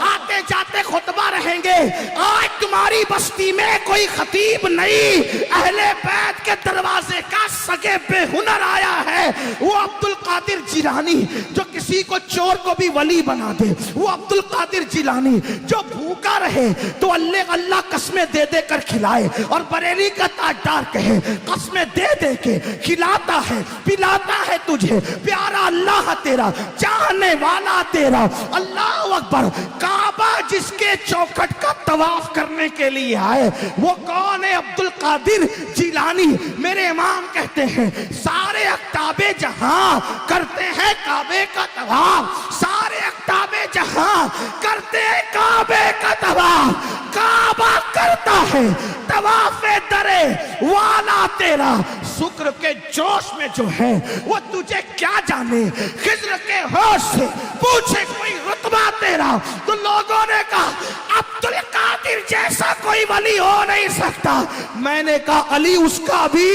آتے جاتے خطبہ رہیں گے، آج تمہاری بستی میں کوئی خطیب نہیں، اہل بیت کے دروازے کا سگے بے ہنر آیا ہے۔ وہ عبد القادر جیلانی جو کسی کو چور کو بھی ولی بنا دے، وہ عبد القادر جیلانی جو بھوکا رہے تو اللہ قسمیں دے دے کر کھلائے، اور بریلی کا تاجدار کہے قسمیں دے دے کے کھلاتا ہے پلاتا ہے تجھے، پیارا اللہ تیرا چاہنے والا تیرا۔ اللہ اکبر۔ کعبہ جس کے چوکھٹ کا طواف کرنے کے لیے آئے وہ کون ہے؟ عبد القادر جیلانی۔ میرے امام کہتے ہیں سارے اقطاب جہاں کرتے ہیں کعبے کا طواف، سارے اقطاب جہاں کرتے ہیں کعبے کا طواف، کعبہ کرتا ہے طواف درے والا تیرا۔ شکر کے جوش میں جو ہے وہ تجھے کیا جانے، خضر کے ہوش سے پوچھے کوئی رتبہ تیرا، تو لوگوں نے کہا عبد القادر جیسا کوئی ولی ہو نہیں سکتا۔ میں نے کہا علی اس کا بھی۔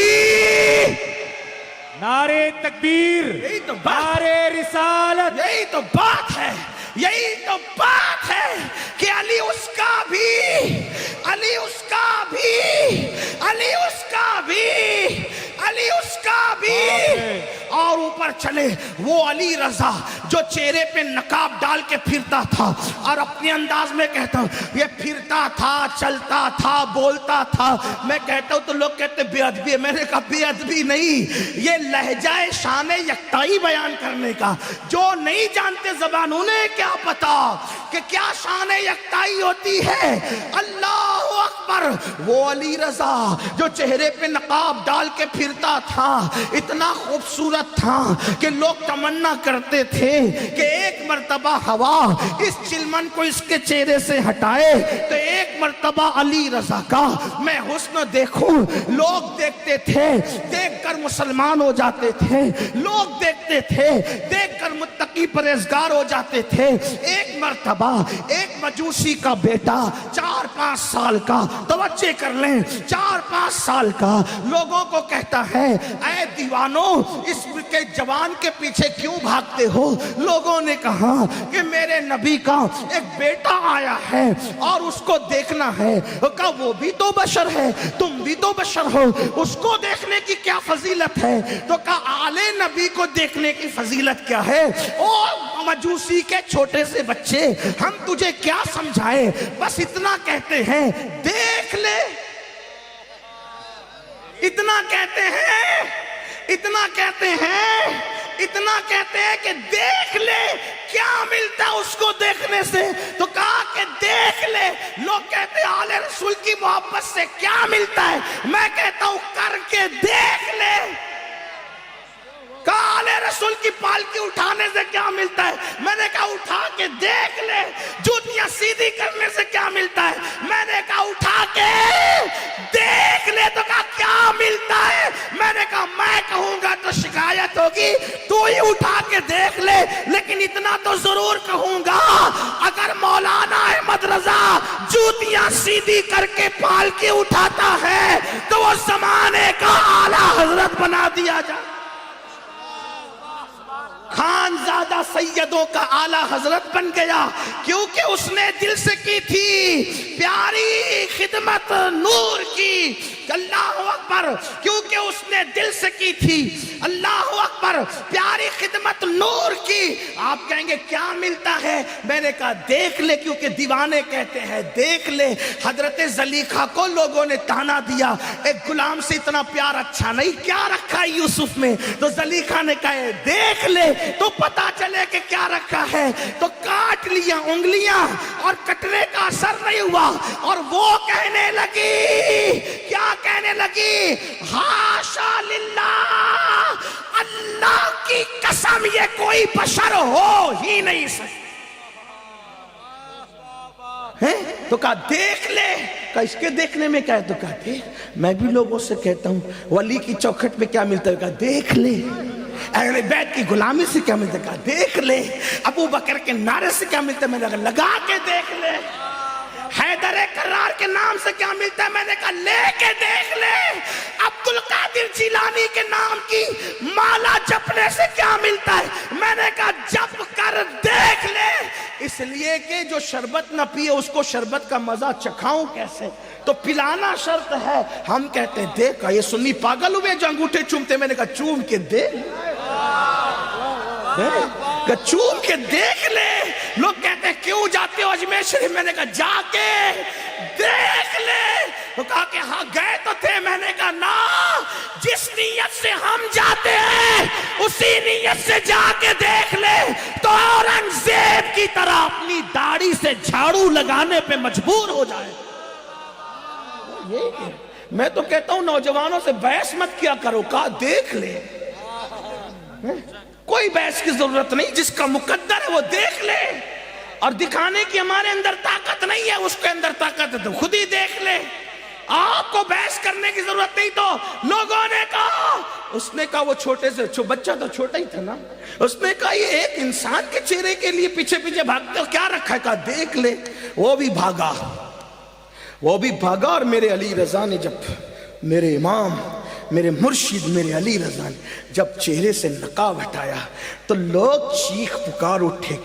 نعرے تکبیر، نعرے رسالت، یہی تو بات ہے، یہی تو بات ہے کہ علی اس کا بھی، علی اس کا بھی، علی اس کا بھی، علی اس کا بھی۔ اور اوپر چلے وہ علی رضا جو چہرے پہ نقاب ڈال کے پھرتا تھا، اور اپنے انداز میں کہتا ہوں یہ پھرتا تھا، چلتا تھا، بولتا تھا۔ میں کہتا ہوں تو لوگ کہتے بے ادبی ہے، میں نے کہا بے ادبی نہیں، یہ لہجہ شان یکتائی بیان کرنے کا۔ جو نہیں جانتے زبان انہیں کیا پتا کہ کیا شان یکتائی ہوتی ہے۔ اللہ اکبر۔ وہ علی رضا جو چہرے پہ نقاب ڈال کے پھرتا تھا، اتنا خوبصورت تھا کہ لوگ تمنا کرتے تھے کہ ایک مرتبہ ہوا اس چلمن کو اس کے چہرے سے ہٹائے تو ایک مرتبہ علی رضا کا میں حسن دیکھوں۔ لوگ دیکھتے تھے، دیکھ کر مسلمان ہو جاتے تھے، لوگ دیکھتے تھے، دیکھ کر متقی پرہیزگار ہو جاتے تھے۔ ایک مرتبہ ایک مجوسی کا بیٹا 4-5 سال کا، توجہ کر لیں، 4-5 سال کا، لوگوں کو کہتا ہے اے دیوانو اس کے جوان کے پیچھے کیوں بھاگتے ہو؟ لوگوں نے کہا کہ میرے نبی کا ایک بیٹا آیا ہے اور اس کو دیکھنا ہے۔ کہا وہ بھی تو بشر ہے، تم بھی تو بشر ہو، اس کو دیکھنے کی کیا فضیلت ہے؟ تو کہا آل نبی کو دیکھنے کی فضیلت کیا ہے؟ او مجوسی کے چھوٹے سے بچے، ہم تجھے کیا سمجھائے، بس اتنا کہتے ہیں دیکھ لے، اتنا کہتے ہیں، اتنا کہتے ہیں، اتنا کہتے ہیں کہ دیکھ لے کیا ملتا ہے اس کو دیکھنے سے۔ تو کہا کہ دیکھ لے۔ لوگ کہتے ہیں آل رسول کی محبت سے کیا ملتا ہے، میں کہتا ہوں کر کے دیکھ لے۔ کہا آل رسول کی پالکی اٹھانے سے کیا ملتا ہے، میں نے کہا اٹھا کے دیکھ لے۔ جوتیاں سیدھی کرنے سے کیا ملتا ہے، میں نے کہا اٹھا کے دیکھ لے۔ تو کہا کیا ملتا ہے، میں نے کہا میں کہوں گا تو شکایت ہوگی، تو ہی اٹھا کے دیکھ لے، لیکن اتنا تو ضرور کہوں گا اگر مولانا احمد رضا جوتیاں سیدھی کر کے پالکی اٹھاتا ہے تو وہ زمانے کا اعلیٰ حضرت بنا دیا جائے۔ خانزادہ سیدوں کا اعلیٰ حضرت بن گیا کیونکہ اس نے دل سے کی تھی پیاری خدمت نور کی۔ اللہ اکبر، کیونکہ اس نے دل سے کی تھی۔ اللہ اکبر، پیاری خدمت نور کی۔ آپ کہیں گے کیا ملتا ہے؟ میں نے کہا دیکھ لے، کیونکہ دیوانے کہتے ہیں دیکھ لے۔ حضرت زلیخا کو لوگوں نے تانا دیا، ایک غلام سے اتنا پیار اچھا نہیں، کیا رکھا ہے یوسف میں؟ تو زلیخا نے کہا دیکھ لے تو پتا چلے کہ کیا رکھا ہے۔ تو کاٹ لیا انگلیاں اور کٹنے کا اثر نہیں ہوا، اور وہ کہنے لگی، کیا کہنے لگی؟ ہاشا للہ، اللہ کی قسم یہ کوئی بشر ہو ہی نہیں سکتا۔ تو کہا دیکھ لے۔ کہا اس کے دیکھنے میں کیا ہے؟ تو کہا دیکھ، میں بھی لوگوں سے کہتا ہوں ولی کی چوکھٹ پہ کیا ملتا ہے؟ کہا دیکھ لے۔ اہل بیت کی غلامی سے کیا ملتا ہے؟ کہا دیکھ لے۔ ابو بکر کے نعرے سے کیا ملتا ہے؟ میں نے کہا لگا کے دیکھ لے۔ حیدر کرار کے نام سے کیا ملتا ہے؟ میں نے کہا لے کے دیکھ لے۔ عبد القادر جیلانی کے نام کی مالا جپنے سے کیا ملتا ہے؟ میں نے کہا جپ کر دیکھ لے۔ اس لیے کہ جو شربت نہ پیے اس کو شربت کا مزہ چکھاؤں کیسے؟ تو پلانا شرط ہے۔ ہم کہتے ہیں دیکھا، یہ سنی پاگل ہوئے جو انگوٹھے چومتے؟ میں نے کہا چوم کے دیکھ، چوم کے دیکھ لے۔ لوگ کہتے ہیں کیوں جاتے ہو اجمیر شریف؟ میں نے کہا جا کے دیکھ لے۔ تو کہا کہ ہاں گئے تو تھے۔ میں نے کہا نا، جس نیت سے ہم جاتے ہیں اسی نیت سے جا کے دیکھ لے، تو اورنگزیب کی طرح اپنی داڑھی سے جھاڑو لگانے پہ مجبور ہو جائے۔ میں تو کہتا ہوں نوجوانوں سے بحث مت کیا کرو، کہا دیکھ لے۔ کوئی بحث کی ضرورت نہیں، جس کا مقدر ہے وہ دیکھ لے۔ اور دکھانے کی ہمارے اندر طاقت نہیں ہے، اس کے اندر طاقت ہے تو خود ہی دیکھ لے۔ آپ کو بحث کرنے کی ضرورت نہیں۔ تو لوگوں نے کہا، اس نے کہا وہ چھوٹے سے بچہ تو چھوٹا ہی تھا نا، اس نے کہا یہ ایک انسان کے چہرے کے لیے پیچھے پیچھے بھاگتے ہو، کیا رکھا ہے؟ کہا دیکھ لے۔ وہ بھی بھاگا، وہ بھی بھاگا، اور میرے علی رضا نے جب، میرے امام، میرے مرشد، میرے علی رضا نے جب چہرے سے نقاب ہٹایا تو لوگ چیخ پکار اٹھے،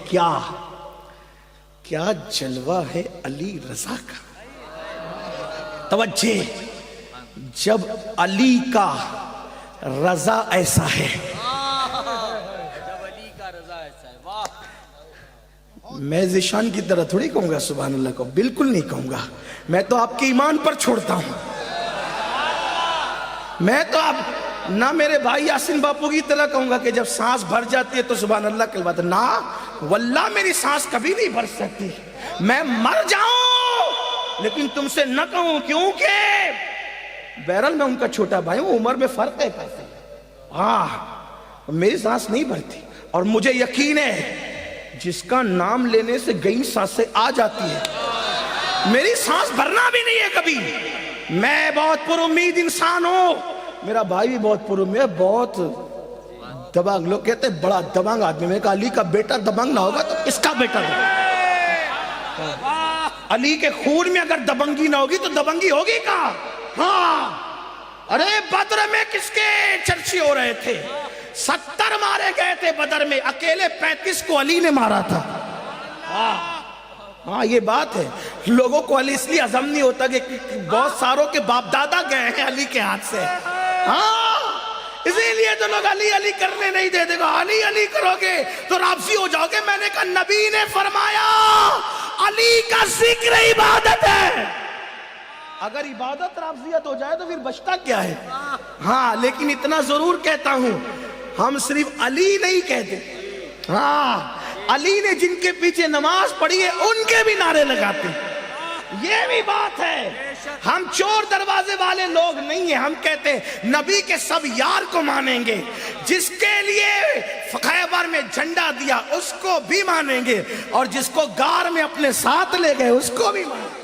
کیا جلوہ ہے علی رضا کا۔ توجہ، جب علی کا رضا ایسا ہے، میں ذیشان کی طرح تھوڑی کہوں گا سبحان اللہ کو، بالکل نہیں کہوں گا۔ میں تو آپ کے ایمان پر چھوڑتا ہوں۔ میں تو اب نہ میرے بھائی یاسین باپو کی طرح کہوں گا کہ جب سانس بھر جاتی ہے تو سبحان اللہ کہلواتا، نہ واللہ میری سانس کبھی نہیں بھر سکتی۔ میں مر جاؤں لیکن تم سے نہ کہوں، کیونکہ بہرحال میں ان کا چھوٹا بھائی ہوں، عمر میں فرق ہے کیسے، میری سانس نہیں بھرتی۔ اور مجھے یقین ہے جس کا نام لینے سے گئی سانسیں آ جاتی ہے، میری سانس بھرنا بھی نہیں ہے کبھی۔ میں بہت پر امید انسان ہوں، میرا بھائی بھی بہت پر امید، بہت دبنگ، لوگ کہتے ہیں بڑا دبنگ آدمی۔ میں کہا علی کا بیٹا دبنگ نہ ہوگا تو اس کا بیٹا دبنگ۔ علی کے خون میں اگر دبنگی نہ ہوگی تو دبنگی ہوگی کہاں؟ ہاں، ارے بدر میں کس کے چرچے ہو رہے تھے؟ 70 مارے گئے تھے بدر میں، اکیلے 35 کو علی نے مارا تھا۔ ہاں یہ بات ہے، لوگوں کو علی اس لیے عزم نہیں ہوتا کہ بہت ساروں کے باپ دادا گئے ہیں علی کے ہاتھ سے۔ ہاں اسی لیے تو لوگ علی علی کرنے نہیں دیتے، علی علی کرو گے تو رافضی ہو جاؤ گے۔ میں نے کہا نبی نے فرمایا علی کا ذکر عبادت ہے، اگر عبادت رافضیت ہو جائے تو پھر بچتا کیا ہے؟ ہاں لیکن اتنا ضرور کہتا ہوں، ہم صرف علی نہیں کہتے، ہاں علی نے جن کے پیچھے نماز پڑھی ہے ان کے بھی نعرے لگاتے ہیں، یہ بھی بات ہے۔ ہم چور دروازے والے لوگ نہیں ہیں، ہم کہتے ہیں نبی کے سب یار کو مانیں گے، جس کے لیے خیبر میں جھنڈا دیا اس کو بھی مانیں گے، اور جس کو غار میں اپنے ساتھ لے گئے اس کو بھی مانیں گے۔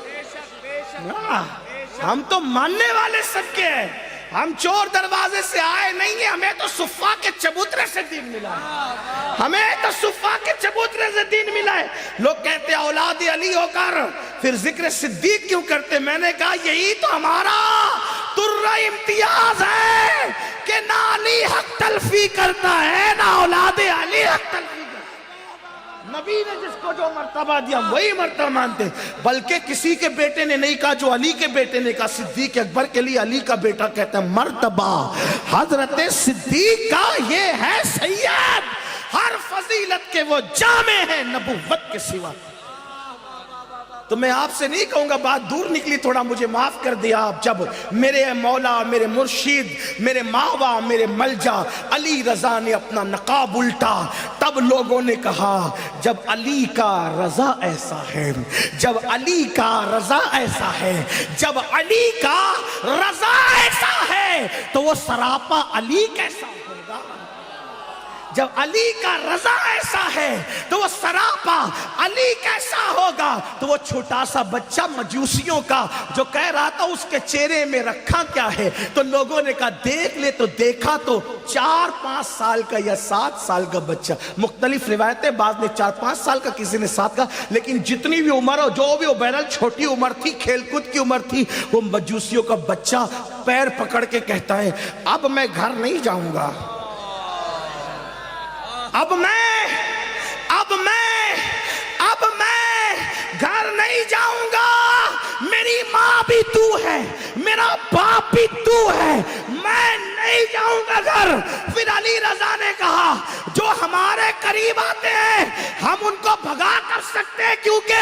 ہم تو ماننے والے سب کے ہیں، ہم چور دروازے سے آئے نہیں ہیں، ہمیں تو صفا کے چبوترے سے دین ملا ہے، ہمیں تو صفا کے چبوترے سے دین ملا ہے۔ لوگ کہتے ہیں اولاد علی ہو کر پھر ذکر صدیق کیوں کرتے؟ میں نے کہا یہی تو ہمارا ترہ امتیاز ہے کہ نہ علی حق تلفی کرتا ہے نہ اولاد علی حق تلفی کرتا ہے۔ نبی نے جس کو جو مرتبہ دیا وہی مرتبہ مانتے. بلکہ کسی کے بیٹے نے نہیں کہا جو علی کے بیٹے نے کہا. صدیق اکبر کے لیے علی کا بیٹا کہتا ہے مرتبہ حضرت صدیق کا یہ ہے سید, ہر فضیلت کے وہ جامع ہے نبوت کے سوا. تو میں آپ سے نہیں کہوں گا, بات دور نکلی تھوڑا, مجھے معاف کر دیا آپ. جب میرے مولا, میرے مرشد, میرے ماوا, میرے ملجا علی رضا نے اپنا نقاب الٹا, تب لوگوں نے کہا جب علی کا رضا ایسا ہے, جب علی کا رضا ایسا ہے, جب علی کا رضا ایسا ہے تو وہ سراپا علی کیسا ہوگا. جب علی کا رضا ایسا ہے تو وہ سراپا علی کیسا ہوگا. تو وہ چھوٹا سا بچہ مجوسیوں کا جو کہہ رہا تھا اس کے چہرے میں رکھا کیا ہے, تو لوگوں نے کہا دیکھ لے, تو دیکھا تو 4-5 سال کا یا 7 سال کا بچہ. مختلف روایتیں, بعض نے 4-5 سال کا, کسی نے 7 کا, لیکن جتنی بھی عمر ہو, جو بھی ہو, بہرحال چھوٹی عمر تھی, کھیل کود کی عمر تھی. وہ مجوسیوں کا بچہ پیر پکڑ کے کہتا ہے اب میں گھر نہیں جاؤں گا, اب میں گھر نہیں جاؤں گا. میری ماں بھی تو ہے, میرا باپ بھی تو ہے, میں نہیں جاؤں گا گھر. پھر علی رضا نے کہا جو ہمارے قریب آتے ہیں ہم ان کو بھگا کر سکتے ہیں کیونکہ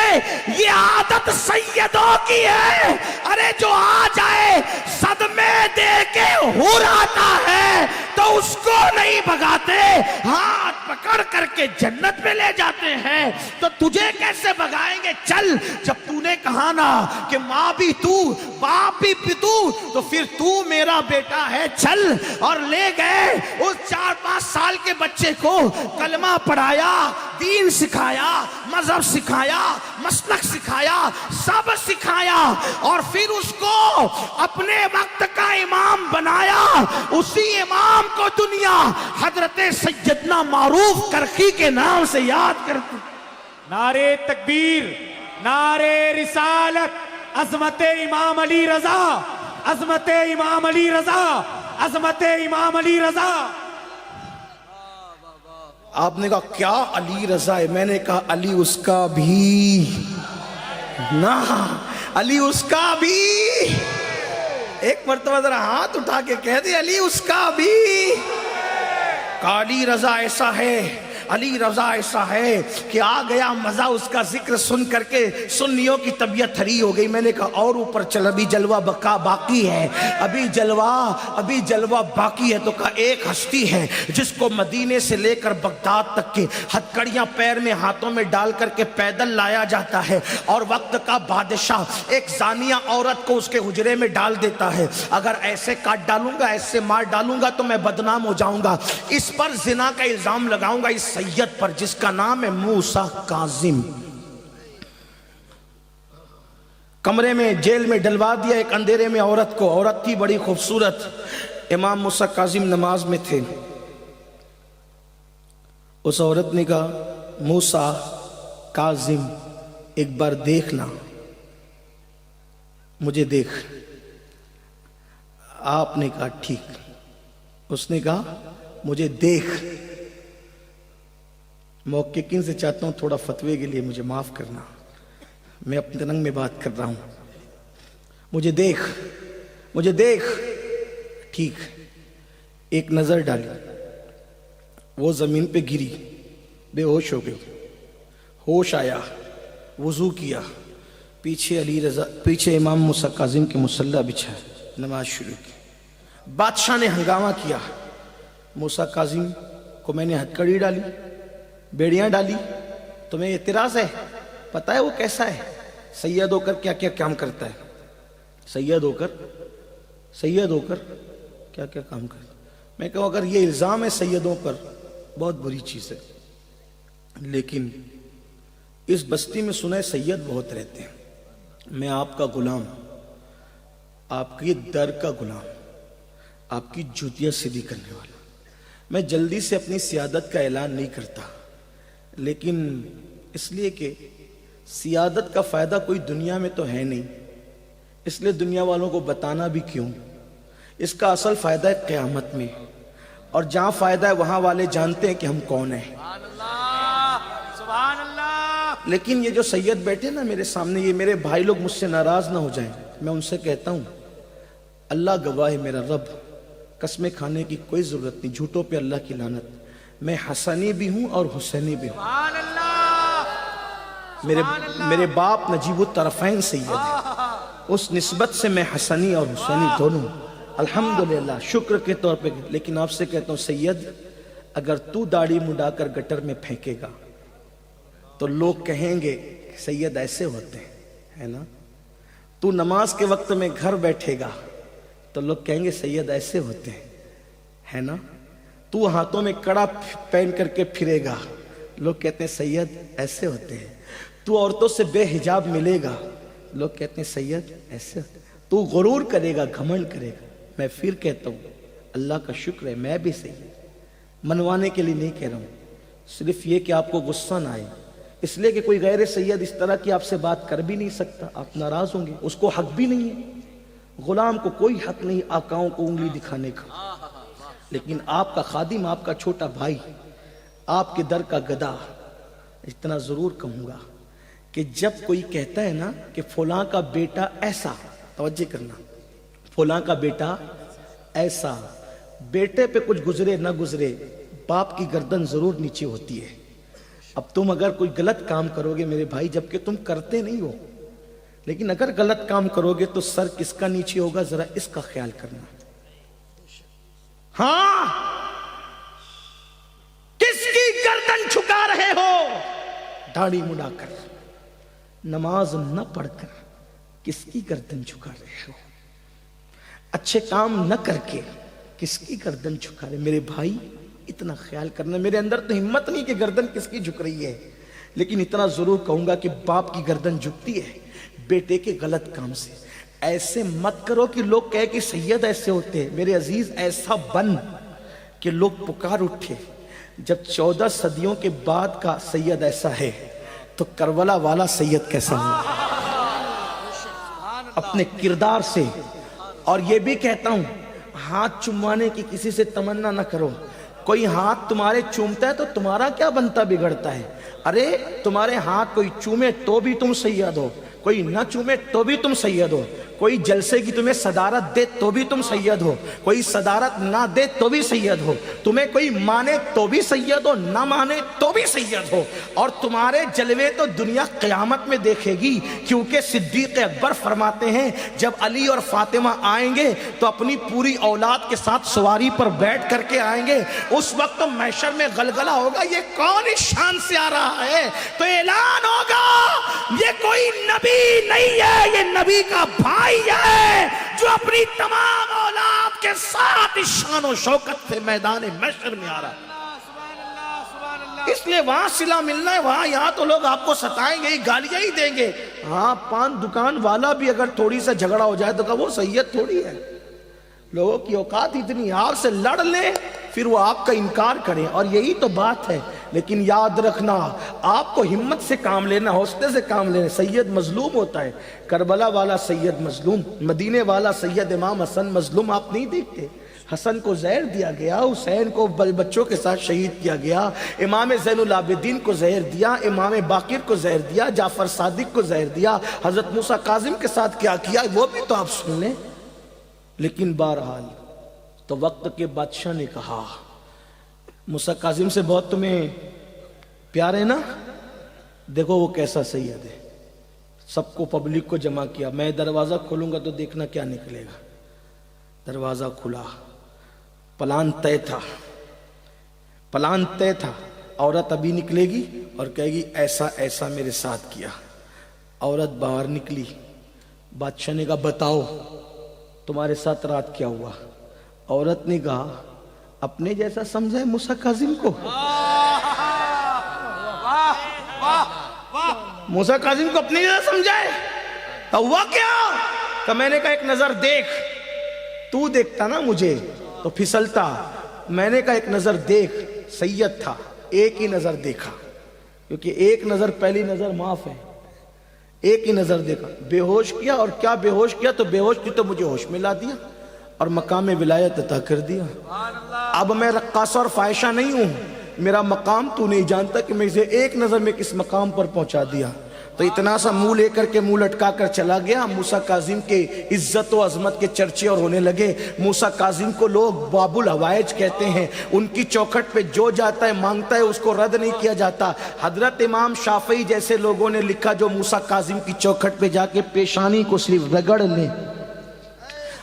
یہ عادت سیدوں کی ہے. ارے جو آ جائے صدمے دے کے ہور آتا ہے تو اس کو نہیں بھگاتے, ہاتھ پکڑ کر کے جنت میں لے جاتے ہیں. تو تجھے کیسے بھگائیں گے؟ چل, جب تو نے کہا نا کہ ماں بھی تو, باپ بھی تو پھر تو میرا بیٹا ہے, چل. اور لے گئے اس 4-5 سال کے بچے کو, کلمہ پڑھایا, دین سکھایا, مذہب سکھایا, مسلک سکھایا, سب سکھایا, اور پھر اس کو اپنے وقت کا امام بنایا. اسی امام کو دنیا حضرت سیدنا معروف کرخی کے نام سے یاد کرتی. نعرے تکبیر, نعرے رسالت, عظمت امام علی رضا, عظمت امام علی رضا, عظمت امام علی رضا. آپ نے کہا کیا علی رضا ہے؟ میں نے کہا علی اس کا بھی نہ, علی اس کا بھی. ایک مرتبہ ذرا ہاتھ اٹھا کے کہہ دے علی اس کا بھی. علی رضا ایسا ہے, علی رضا ایسا ہے کہ آ گیا مزہ اس کا ذکر سن کر کے سنیوں کی طبیعت ہری ہو گئی. میں نے کہا اور اوپر چل, ابھی جلوہ باقی ہے, ابھی جلوہ باقی ہے. تو کہا ایک ہستی ہے جس کو مدینے سے لے کر بغداد تک کے ہتھکڑیاں پیر میں ہاتھوں میں ڈال کر کے پیدل لایا جاتا ہے, اور وقت کا بادشاہ ایک زانیہ عورت کو اس کے حجرے میں ڈال دیتا ہے. اگر ایسے کاٹ ڈالوں گا, ایسے مار ڈالوں گا تو میں بدنام ہو جاؤں گا. اس پر زنا کا الزام لگاؤں گا اس سید پر جس کا نام ہے موسیٰ کاظم. کمرے میں جیل میں ڈلوا دیا ایک اندھیرے میں عورت کو. عورت تھی بڑی خوبصورت. امام موسیٰ کاظم نماز میں تھے. اس عورت نے کہا موسیٰ کاظم ایک بار دیکھنا, مجھے دیکھ. آپ نے کہا ٹھیک. اس نے کہا مجھے دیکھ. محققین سے چاہتا ہوں تھوڑا فتوے کے لیے مجھے معاف کرنا, میں اپنے رنگ میں بات کر رہا ہوں. مجھے دیکھ. ٹھیک. ایک نظر ڈالی, وہ زمین پہ گری, بے ہوش ہو گئی. ہوش آیا, وضو کیا, پیچھے امام موسیٰ کاظم کے مصلی بچھا, نماز شروع کی. بادشاہ نے ہنگامہ کیا. موسیٰ کاظم کو میں نے ہتھکڑی ڈالی, بیڑیاں ڈالی, تمہیں اعتراض ہے؟ پتہ ہے وہ کیسا ہے؟ سید ہو کر کیا کیا کام کرتا ہے, سید ہو کر کیا کیا کام کرتا ہے. میں کہوں اگر یہ الزام ہے سیدوں پر بہت بری چیز ہے, لیکن اس بستی میں سنا ہے سید بہت رہتے ہیں. میں آپ کا غلام, آپ کی در کا غلام, آپ کی جوتیاں سیدھی کرنے والا. میں جلدی سے اپنی سیادت کا اعلان نہیں کرتا, لیکن اس لیے کہ سیادت کا فائدہ کوئی دنیا میں تو ہے نہیں, اس لیے دنیا والوں کو بتانا بھی کیوں. اس کا اصل فائدہ ہے قیامت میں, اور جہاں فائدہ ہے وہاں والے جانتے ہیں کہ ہم کون ہیں. سبحان لیکن یہ جو سید بیٹھے نا میرے سامنے، یہ میرے بھائی لوگ مجھ سے ناراض نہ ہو جائیں، میں ان سے کہتا ہوں اللہ گواہ ہے میرا رب، قسمیں کھانے کی کوئی ضرورت نہیں، جھوٹوں پہ اللہ کی لعنت، میں حسنی بھی ہوں اور حسینی بھی ہوں۔ میرے باپ نجیب الطرفین سید ہے، اس نسبت سے میں حسنی اور حسینی دونوں، الحمدللہ شکر کے طور پہ۔ لیکن آپ سے کہتا ہوں سید، اگر تو داڑھی مڈا کر گٹر میں پھینکے گا تو لوگ کہیں گے سید ایسے ہوتے ہیں، ہے نا؟ تو نماز کے وقت میں گھر بیٹھے گا تو لوگ کہیں گے سید ایسے ہوتے ہیں، ہے نا؟ تو ہاتھوں میں کڑا پہن کر کے پھرے گا، لوگ کہتے ہیں سید ایسے ہوتے ہیں۔ تو عورتوں سے بے حجاب ملے گا، لوگ کہتے ہیں سید ایسے ہوتے ہیں۔ تو غرور کرے گا، گھمنڈ کرے گا۔ میں پھر کہتا ہوں اللہ کا شکر ہے میں بھی سید، منوانے کے لیے نہیں کہہ رہا ہوں، صرف یہ کہ آپ کو غصہ نہ آئے، اس لیے کہ کوئی غیر سید اس طرح کی آپ سے بات کر بھی نہیں سکتا، آپ ناراض ہوں گے، اس کو حق بھی نہیں ہے، غلام کو کوئی حق نہیں آقاؤں کو انگلی دکھانے کا۔ لیکن آپ کا خادم، آپ کا چھوٹا بھائی، آپ کے در کا گدا، اتنا ضرور کہوں گا کہ جب کوئی کہتا ہے نا کہ فلاں کا بیٹا ایسا، توجہ کرنا، فلاں کا بیٹا ایسا، بیٹے پہ کچھ گزرے نہ گزرے، باپ کی گردن ضرور نیچے ہوتی ہے۔ اب تم اگر کوئی غلط کام کرو گے میرے بھائی، جبکہ تم کرتے نہیں ہو، لیکن اگر غلط کام کرو گے تو سر کس کا نیچے ہوگا، ذرا اس کا خیال کرنا۔ ہاں، کس کی گردن جھکا رہے ہو؟ داڑھی مڈا کر، نماز نہ پڑھ کر کس کی گردن جھکا رہے ہو؟ اچھے کام نہ کر کے کس کی گردن جھکا رہے؟ میرے بھائی اتنا خیال کرنا۔ میرے اندر تو ہمت نہیں کہ گردن کس کی جھک رہی ہے، لیکن اتنا ضرور کہوں گا کہ باپ کی گردن جھکتی ہے بیٹے کے غلط کام سے۔ ایسے مت کرو کہ لوگ کہے کہ سید ایسے ہوتے ہیں۔ میرے عزیز ایسا بن کہ لوگ پکار اٹھے، جب 14 صدیوں کے بعد کا سید ایسا ہے تو کربلا والا سید کیسا ہوا اپنے کردار سے۔ اور یہ بھی کہتا ہوں ہاتھ چمانے کی کسی سے تمنا نہ کرو۔ کوئی ہاتھ تمہارے چومتا ہے تو تمہارا کیا بنتا بگڑتا ہے؟ ارے تمہارے ہاتھ کوئی چومے تو بھی تم سید ہو، کوئی نہ چومے تو بھی تم سید ہو، کوئی جلسے کی تمہیں صدارت دے تو بھی تم سید ہو، کوئی صدارت نہ دے تو بھی سید ہو، تمہیں کوئی مانے تو بھی سید ہو، نہ مانے تو بھی سید ہو۔ اور تمہارے جلوے تو دنیا قیامت میں دیکھے گی، کیونکہ صدیق اکبر فرماتے ہیں جب علی اور فاطمہ آئیں گے تو اپنی پوری اولاد کے ساتھ سواری پر بیٹھ کر کے آئیں گے، اس وقت محشر میں غلغلہ ہوگا، یہ کون اس شان سے آ رہا ہے؟ تو اعلان ہوگا یہ کوئی نبی نہیں ہے، یہ نبی کا بھائی ہے جو اپنی تمام اولاد کے ساتھ اس شان و شوکت سے میدان محشر میں آ رہا ہے۔ اس لیے وہاں صلہ ملنا ہے، وہاں یہاں تو لوگ آپ کو ستائیں گے، گالیاں ہی دیں گے۔ ہاں، پان دکان والا بھی اگر تھوڑی سا جھگڑا ہو جائے تو کہ وہ سید تھوڑی ہے۔ لوگوں کی اوقات اتنی، آپ سے لڑ لیں پھر وہ آپ کا انکار کریں، اور یہی تو بات ہے۔ لیکن یاد رکھنا، آپ کو ہمت سے کام لینا، حوصلے سے کام لینا۔ سید مظلوم ہوتا ہے، کربلا والا سید مظلوم، مدینے والا سید امام حسن مظلوم آپ نہیں دیکھتے؟ حسن کو زہر دیا گیا، حسین کو بچوں کے ساتھ شہید کیا گیا، امام زین العابدین کو زہر دیا، امام باقر کو زہر دیا، جعفر صادق کو زہر دیا، حضرت موسیٰ کاظم کے ساتھ کیا کیا وہ بھی تو آپ سن لیں۔ لیکن بہرحال تو وقت کے بادشاہ نے کہا موسیٰ کاظم سے بہت تمہیں پیار ہے نا، دیکھو وہ کیسا سید ہے۔ سب کو پبلک کو جمع کیا، میں دروازہ کھولوں گا تو دیکھنا کیا نکلے گا۔ دروازہ کھلا، پلان طے تھا، پلان طے تھا۔ عورت ابھی نکلے گی اور کہے گی ایسا ایسا میرے ساتھ کیا۔ عورت باہر نکلی، بادشاہ نے کہا بتاؤ تمہارے ساتھ رات کیا ہوا؟ عورت نے کہا اپنے جیسا سمجھا ہے موسیٰ کاظم کو؟ موسیٰ کاظم کو اپنے جیسا سمجھا ہے؟ تو ہوا کیا؟ تو میں نے کہا ایک نظر دیکھ، تو دیکھتا نا مجھے تو پھسلتا، میں نے کہا ایک نظر دیکھ، سید تھا، ایک ہی نظر دیکھا، کیونکہ ایک نظر پہلی نظر معاف ہے، ایک ہی نظر دیکھا، بے ہوش کیا، اور کیا بے ہوش کیا؟ تو بے ہوش کی تو مجھے ہوش میں لا دیا اور مقام ولایت عطا کر دیا۔ اب میں رقاصہ اور فاحشہ نہیں ہوں، میرا مقام تو نہیں جانتا کہ میں اسے ایک نظر میں کس مقام پر پہنچا دیا. تو اتنا سا منہ لے کر کے منہ لٹکا کر چلا گیا. موسیٰ کاظم کے عزت و عظمت کے چرچے اور ہونے لگے. موسیٰ کاظم کو لوگ باب الحوائج کہتے ہیں. ان کی چوکھٹ پہ جو جاتا ہے مانگتا ہے اس کو رد نہیں کیا جاتا. حضرت امام شافعی جیسے لوگوں نے لکھا جو موسیٰ کاظم کی چوکھٹ پہ جا کے پیشانی کو صرف رگڑ لیں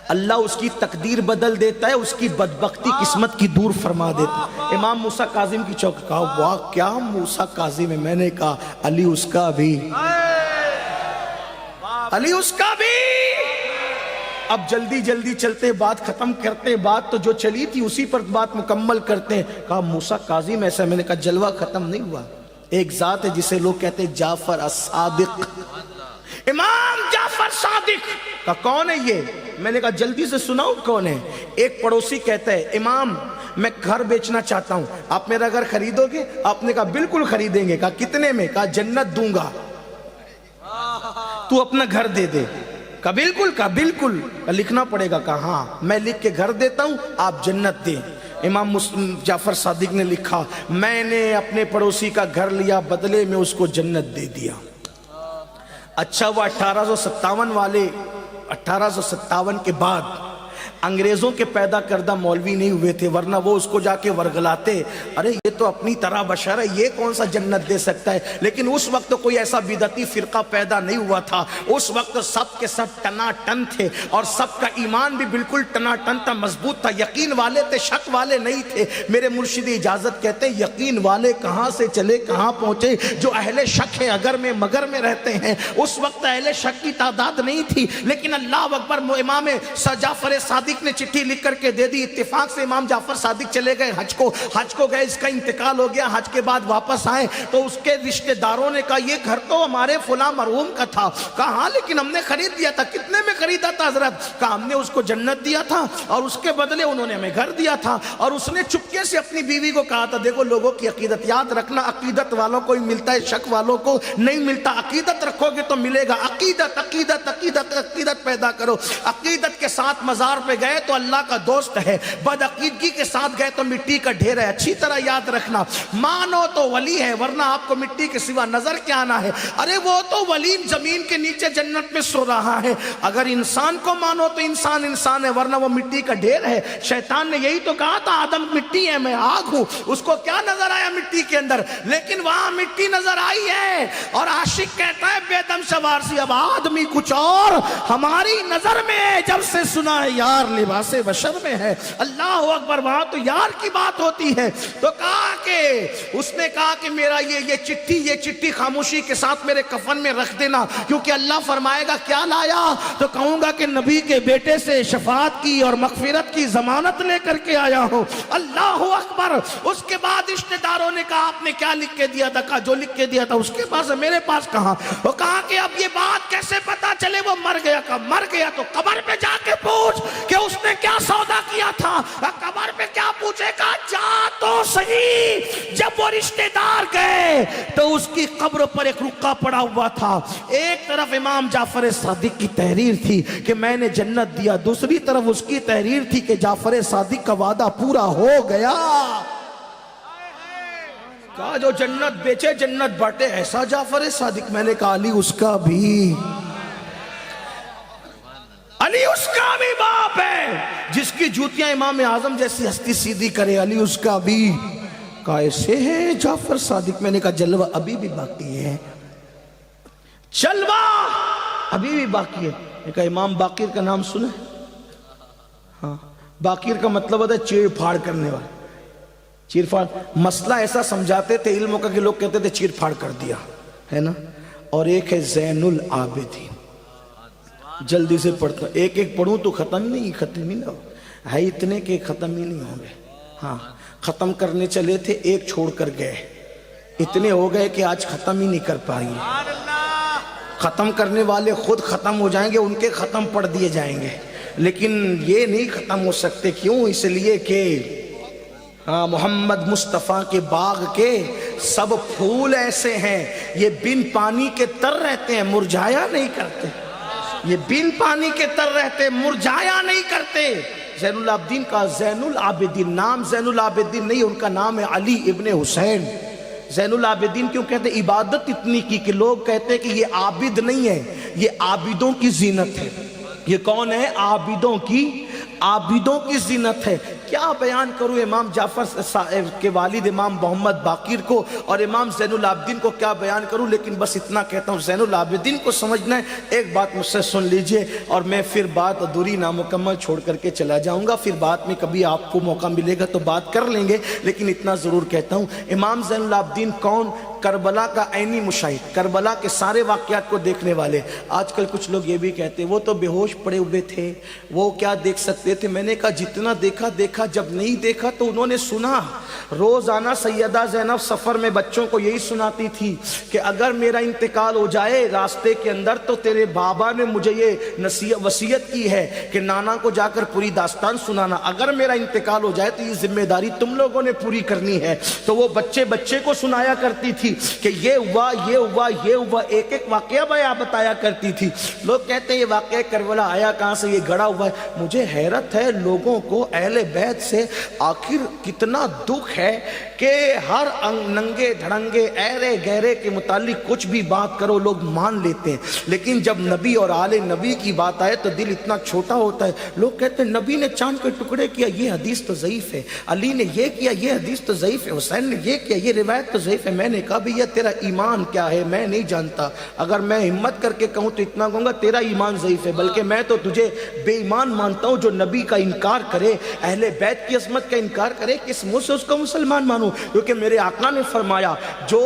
اللہ اس کی تقدیر بدل دیتا ہے, اس کی بدبختی قسمت کی دور فرما دیتا ہے. امام موسیٰ کاظم کی چوکھٹ, کہا واہ کیا موسیٰ کاظم ہے. میں نے کہا علی اس کا بھی, علی اس کا بھی. اب جلدی جلدی چلتے بات ختم کرتے, بات تو جو چلی تھی اسی پر بات مکمل کرتے ہیں. کہا موسیٰ کاظم ایسا. میں نے کہا جلوہ ختم نہیں ہوا. ایک ذات ہے جسے لوگ کہتے ہیں جعفر الصادق, امام جعفر صادق. کہا کون ہے یہ؟ میں نے کہا جلدی سے سناؤ کون ہے. ایک پڑوسی کہتا ہے امام میں گھر بیچنا چاہتا ہوں, آپ میرا گھر خریدو گے؟ آپ نے کہا بالکل خریدیں گے. کہا کتنے میں؟ کہا جنت دوں گا, تو اپنا گھر دے دے. کہا بالکل. کہا بالکل. لکھنا پڑے گا. کہا ہاں میں لکھ کے گھر دیتا ہوں, آپ جنت دیں. امام جعفر صادق نے لکھا میں نے اپنے پڑوسی کا گھر لیا, بدلے میں اس کو جنت دے دیا. اچھا وہ 1857 کے بعد انگریزوں کے پیدا کردہ مولوی نہیں ہوئے تھے, ورنہ وہ اس کو جا کے ورگلاتے, ارے یہ تو اپنی طرح بشر ہے, یہ کون سا جنت دے سکتا ہے. لیکن اس وقت کوئی ایسا بدعتی فرقہ پیدا نہیں ہوا تھا. اس وقت سب کے سب ٹنا ٹن تھے اور سب کا ایمان بھی بالکل ٹنا ٹن تھا, مضبوط تھا. یقین والے تھے, شک والے نہیں تھے. میرے مرشد اجازت کہتے ہیں یقین والے کہاں سے چلے کہاں پہنچے, جو اہل شک ہے اگر میں مگر میں رہتے ہیں. اس وقت اہل شک کی تعداد نہیں تھی, لیکن اللہ اکبر امام جعفر صادق نے چٹھی لکھ کر کے دے دی. اتفاق سے امام جعفر صادق چلے گئے حج کو گئے, اس کا انتقال ہو گیا. حج کے بعد واپس آئے تو اس کے رشتہ داروں نے کہا یہ گھر تو ہمارے فلاں مرحوم کا تھا. کہا ہاں لیکن ہم نے خرید دیا تھا. کتنے میں خریدا تھا حضرت؟ کہا ہم نے اس کو جنت دیا تھا اور اس کے بدلے انہوں نے ہمیں گھر دیا تھا. اور اس نے چپکے سے اپنی بیوی کو کہا تھا دیکھو لوگوں کی عقیدت یاد رکھنا, عقیدت والوں کو ہی ملتا ہے, شک والوں کو نہیں ملتا. عقیدت رکھو گے تو ملے گا. عقیدت عقیدت عقیدت عقیدت پیدا کرو. عقیدت کے ساتھ مزار پہ گئے تو اللہ کا دوست ہے, بد عقیدگی کے ساتھ گئے تو مٹی کا ڈھیر ہے. اچھی طرح یاد رکھنا, مانو تو ولی ہے ورنہ آپ کو مٹی کے سوا نظر کیا آنا ہے. ارے وہ تو ولی زمین کے نیچے جنت میں سو رہا ہے. اگر انسان کو مانو تو انسان ہے ورنہ وہ مٹی کا ڈھیر ہے. شیطان نے یہی تو کہا تھا آدم مٹی ہے میں آگ ہوں. اس کو کیا نظر آیا مٹی کے اندر, لیکن وہاں مٹی نظر آئی ہے. اور عاشق کہتا ہے بے دم سوار سی اب آدمی کچھ اور ہماری نظر میں ہے, جب سے سنا ہے یار لباس بشر میں ہے. اللہ اکبر. وہاں تو یار کی بات ہوتی ہے. تو کہا کہ اس نے کہا کہ میرا یہ چٹھی خاموشی کے ساتھ میرے کفن میں رکھ دینا, کیونکہ اللہ فرمائے گا کیا لایا تو کہوں گا کہ نبی کے بیٹے سے شفاعت کی اور مغفرت کی ضمانت لے کر کے آیا ہوں. اللہ اکبر. اس کے بعد رشتہ داروں نے کہا آپ نے کیا لکھ کے دیا تھا؟ کہا جو لکھ کے دیا تھا اس کے پاس ہے, میرے پاس کہاں. وہ کہا کہ اب یہ بات کیسے پتا چلے وہ مر گیا. کہا مر گیا تو قبر پہ جا کے پوچھ کہ اس نے کیا سودا کیا تھا. قبر پہ کیا پوچھے گا, جا تو صحیح. جب وہ رشتہ دار گئے تو اس کی قبر پر ایک رکا پڑا ہوا تھا. ایک طرف امام جعفر صادق کی تحریر تھی کہ میں نے جنت دیا, دوسری طرف اس کی تحریر تھی کہ جعفر صادق کا وعدہ پورا ہو گیا. کہا جو جنت بیچے جنت بانٹے ایسا جعفر صادق. میں نے کہا علی اس کا بھی, علی اس کا بھی باپ ہے. جس کی جوتیاں امام اعظم جیسی ہستی سیدھی کرے, علی اس کا بھی. کہا ایسے ہے جعفر صادق. میں نے کہا جلوہ ابھی بھی باقی ہے, جلوہ ابھی بھی باقی ہے. میں نے کہا امام باقر کا نام سنے؟ ہاں, باقر کا مطلب ہوتا ہے چیر پھاڑ کرنے والے. چیر پھاڑ مسئلہ ایسا سمجھاتے تھے علموں کا کہ لوگ کہتے تھے چیر پھاڑ کر دیا ہے نا. اور ایک ہے زین العابدین. جلدی سے پڑھتا, ایک پڑھوں تو ختم ہی نہ ہو ہے, اتنے کہ ختم ہی نہیں ہوں گے. ہاں ختم کرنے چلے تھے, ایک چھوڑ کر گئے, اتنے ہو گئے کہ آج ختم ہی نہیں کر پائیں گے. ختم کرنے والے خود ختم ہو جائیں گے, ان کے ختم پڑھ دیے جائیں گے, لیکن یہ نہیں ختم ہو سکتے. کیوں؟ اس لیے کہ ہاں محمد مصطفیٰ کے باغ کے سب پھول ایسے ہیں یہ بن پانی کے تر رہتے ہیں, مرجھایا نہیں کرتے. یہ بن پانی کے تر رہتے, مرجھایا نہیں کرتے. زین العابدین کا زین العابدین، نام زین العابدین نہیں، ان کا نام ہے علی ابن حسین۔ زین العابدین کیوں کہتے ہیں؟ عبادت اتنی کی کہ لوگ کہتے ہیں کہ یہ عابد نہیں ہے، یہ عابدوں کی زینت ہے۔ یہ کون ہے؟ عابدوں کی زینت ہے۔ کیا بیان کروں امام جعفر کے والد امام محمد باقر کو اور امام زین العابدین کو کیا بیان کروں، لیکن بس اتنا کہتا ہوں زین العابدین کو سمجھنا ہے۔ ایک بات مجھ سے سن لیجئے اور میں پھر بات ادھوری نامکمل چھوڑ کر کے چلا جاؤں گا، پھر بعد میں کبھی آپ کو موقع ملے گا تو بات کر لیں گے، لیکن اتنا ضرور کہتا ہوں امام زین العابدین کون؟ کربلا کا عینی مشاہد، کربلا کے سارے واقعات کو دیکھنے والے۔ آج کل کچھ لوگ یہ بھی کہتے ہیں وہ تو بے ہوش پڑے ہوئے تھے، وہ کیا دیکھ سکتے تھے؟ میں نے کہا جتنا دیکھا، جب نہیں دیکھا تو انہوں نے سنا۔ روزانہ سیدہ زینب سفر میں بچوں کو یہی سناتی تھی کہ اگر میرا انتقال ہو جائے راستے کے اندر تو تیرے بابا نے مجھے یہ وصیت کی ہے کہ نانا کو جا کر پوری داستان سنانا، اگر میرا انتقال ہو جائے تو یہ ذمہ داری تم لوگوں نے پوری کرنی ہے۔ تو وہ بچے کو سنایا کرتی تھی کہ یہ ہوا، ایک واقعہ بتایا کرتی تھی۔ لوگ کہتے ہیں یہ واقعہ کربلا آیا کہاں سے؟ یہ گڑا ہوا ہے۔ مجھے حیرت ہے لوگوں کو اہل بیت سے آخر کتنا دکھ ہے کہ ہر ننگے دھڑنگے ایرے گہرے کے متعلق کچھ بھی بات کرو لوگ مان لیتے ہیں، لیکن جب نبی اور آل نبی کی بات آئے تو دل اتنا چھوٹا ہوتا ہے۔ لوگ کہتے ہیں نبی نے چاند کے ٹکڑے کیا، یہ حدیث تو ضعیف ہے، علی نے یہ کیا، یہ حدیث تو ضعیف ہے، حسین نے یہ کیا، یہ روایت تو ضعیف ہے۔ میں نے کہا بھیا تیرا ایمان کیا ہے میں نہیں جانتا، اگر میں ہمت کر کے کہوں تو اتنا کہوں گا تیرا ایمان ضعیف ہے، بلکہ میں تو تجھے بے ایمان مانتا ہوں۔ جو نبی کا انکار کرے، اہل بیت کی عظمت کا انکار کرے، کس منہ سے اس کو مسلمان مانوں؟ کیونکہ میرے آقا نے فرمایا جو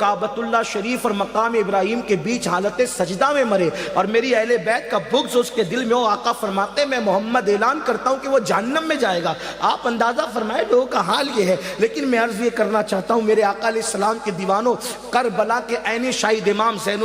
کعبۃ اللہ شریف اور مقام ابراہیم کے بیچ حالت سجدہ میں مرے اور میری اہل بیت کا بغض اس کے دل میں ہو، آقا فرماتے میں محمد اعلان کرتا ہوں کہ وہ جہنم میں جائے گا۔ آپ اندازہ فرمائے لوگوں کا حال یہ ہے۔ لیکن میں عرض یہ کرنا چاہتا ہوں میرے آقا علیہ السلام کے دیوانوں، کربلا کے عین شاہد امام زین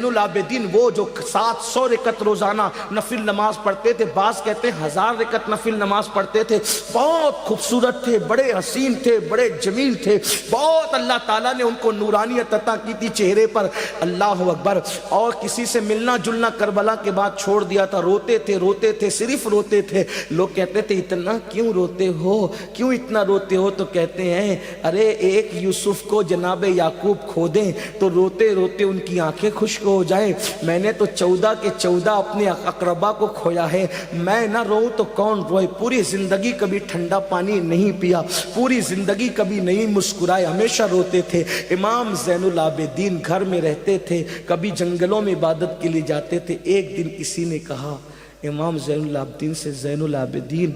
العابدین وہ جو 700 رکعت روزانہ نفل نماز پڑھتے تھے، بعض کہتے ہیں 1000 رکعت نفل نماز پڑھتے تھے، بہت خوبصورت تھے، بڑے حسین تھے، بڑے جمیل تھے، بہت اللہ تعالیٰ نے ان کو نورانیت عطا کی تھی چہرے پر، اللہ اکبر۔ اور کسی سے ملنا جلنا کربلا کے بعد چھوڑ دیا تھا، روتے تھے، صرف روتے تھے۔ لوگ کہتے تھے اتنا کیوں روتے ہو، کیوں اتنا روتے ہو؟ تو کہتے ہیں ارے ایک یوسف کو جناب یعقوب کھو دیں تو روتے روتے ان کی آنکھیں خشک ہو جائیں، میں نے تو 14 کے 14 اپنے اقربا کو کھویا ہے، میں نہ روؤں تو کون روئے؟ پوری زندگی کبھی ٹھنڈا پانی نہیں پیا، پوری زندگی کبھی نہیں مسکرائے، ہمیشہ روتے تھے۔ امام زین العابدین گھر میں رہتے تھے، کبھی جنگلوں میں عبادت کے لیے جاتے تھے۔ ایک دن کسی نے کہا امام زین العابدین سے، زین العابدین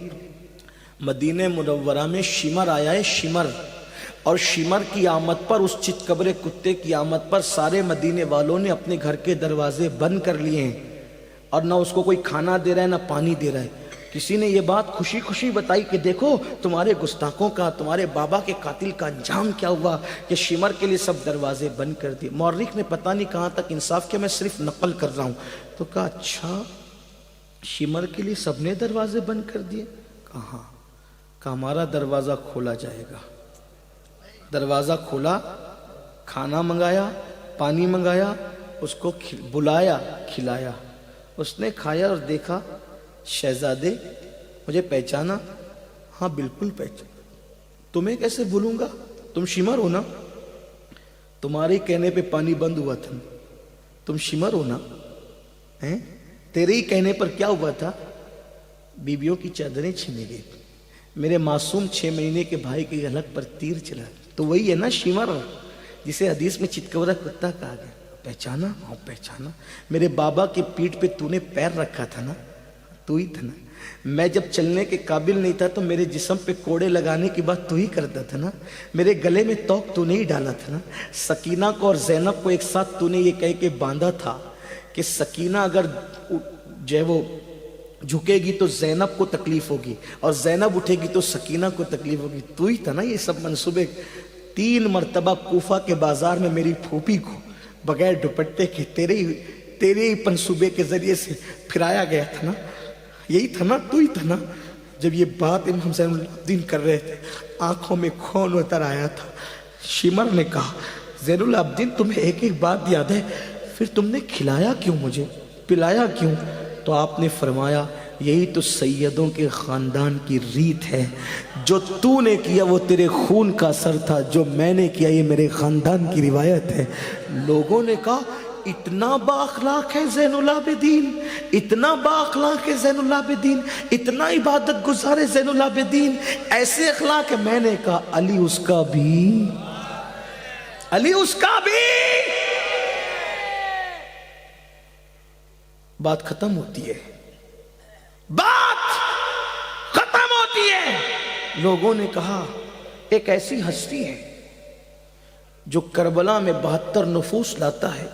مدینہ منورہ میں شمر آیا ہے، شمر، اور شمر کی آمد پر، اس چت قبر کتے کی آمد پر سارے مدینے والوں نے اپنے گھر کے دروازے بند کر لیے ہیں اور نہ اس کو کوئی کھانا دے رہا ہے نہ پانی دے رہا ہے۔ کسی نے یہ بات خوشی خوشی بتائی کہ دیکھو تمہارے گستاخوں کا، تمہارے بابا کے قاتل کا انجام کیا ہوا کہ شمر کے لیے سب دروازے بند کر دیے۔ مورخ نے پتہ نہیں کہاں تک انصاف کیا، میں صرف نقل کر رہا ہوں۔ تو کہا اچھا شمر کے لیے سب نے دروازے بند کر دیے؟ کہاں؟ کہا ہمارا دروازہ کھولا جائے گا۔ دروازہ کھولا، کھانا منگایا، پانی منگایا، اس کو بلایا، کھلایا، اس نے کھایا اور دیکھا شہزادے مجھے پہچانا؟ ہاں بالکل پہچانا۔ تمہیں کیسے بھولوں گا، تم شمر ہو نا، تمہارے کہنے پہ پانی بند ہوا تھا، تم شمر ہو نا، تیرے ہی کہنے پر کیا ہوا تھا؟ بیویوں کی چادریں چھینے گئی، میرے معصوم 6 مہینے کے بھائی کی حلق پر تیر چلا، تو وہی ہے نا شمر جسے حدیث میں چتکبرا کتا کہا گیا۔ پہچانا؟ ہاں پہچانا۔ میرے بابا کے پیٹھ پہ تو نے پیر رکھا تھا نا، تو ہی تھا نا۔ میں جب چلنے کے قابل نہیں تھا تو میرے جسم پہ کوڑے لگانے کی بات تو ہی کرتا تھا نا۔ میرے گلے میں توق تو نہیں ڈالا تھا نا۔ سکینہ کو اور زینب کو ایک ساتھ تو نے یہ کہہ کے باندھا تھا کہ سکینہ اگر جو ہے وہ جھکے گی تو زینب کو تکلیف ہوگی اور زینب اٹھے گی تو سکینہ کو تکلیف ہوگی، تو ہی تھا نا یہ سب منصوبے۔ 3 مرتبہ کوفہ کے بازار میں میری پھوپھی کو بغیر دوپٹے کے تیرے ہی منصوبے کے ذریعے سے پھرایا گیا تھا نا، یہی تھا نا، تو ہی تھا نا۔ جب یہ بات امام زین العابدین کر رہے تھے آنکھوں میں خون اتر آیا تھا۔ شمر نے کہا زین العابدین تمہیں ایک بات یاد ہے، پھر تم نے کھلایا کیوں، مجھے پلایا کیوں؟ تو آپ نے فرمایا یہی تو سیدوں کے خاندان کی ریت ہے. جو تو نے کیا وہ تیرے خون کا اثر تھا، جو میں نے کیا یہ میرے خاندان کی روایت ہے. لوگوں نے کہا اتنا با اخلاق ہے زین العابدین، اتنا با اخلاق ہے زین العابدین، اتنا عبادت گزار ہے زین العابدین، ایسے اخلاق ہے. میں نے کہا علی اس کا بھی، علی اس کا بھی. بات ختم ہوتی ہے، بات ختم ہوتی ہے. لوگوں نے کہا ایک ایسی ہستی ہے جو کربلا میں 72 نفوس لاتا ہے،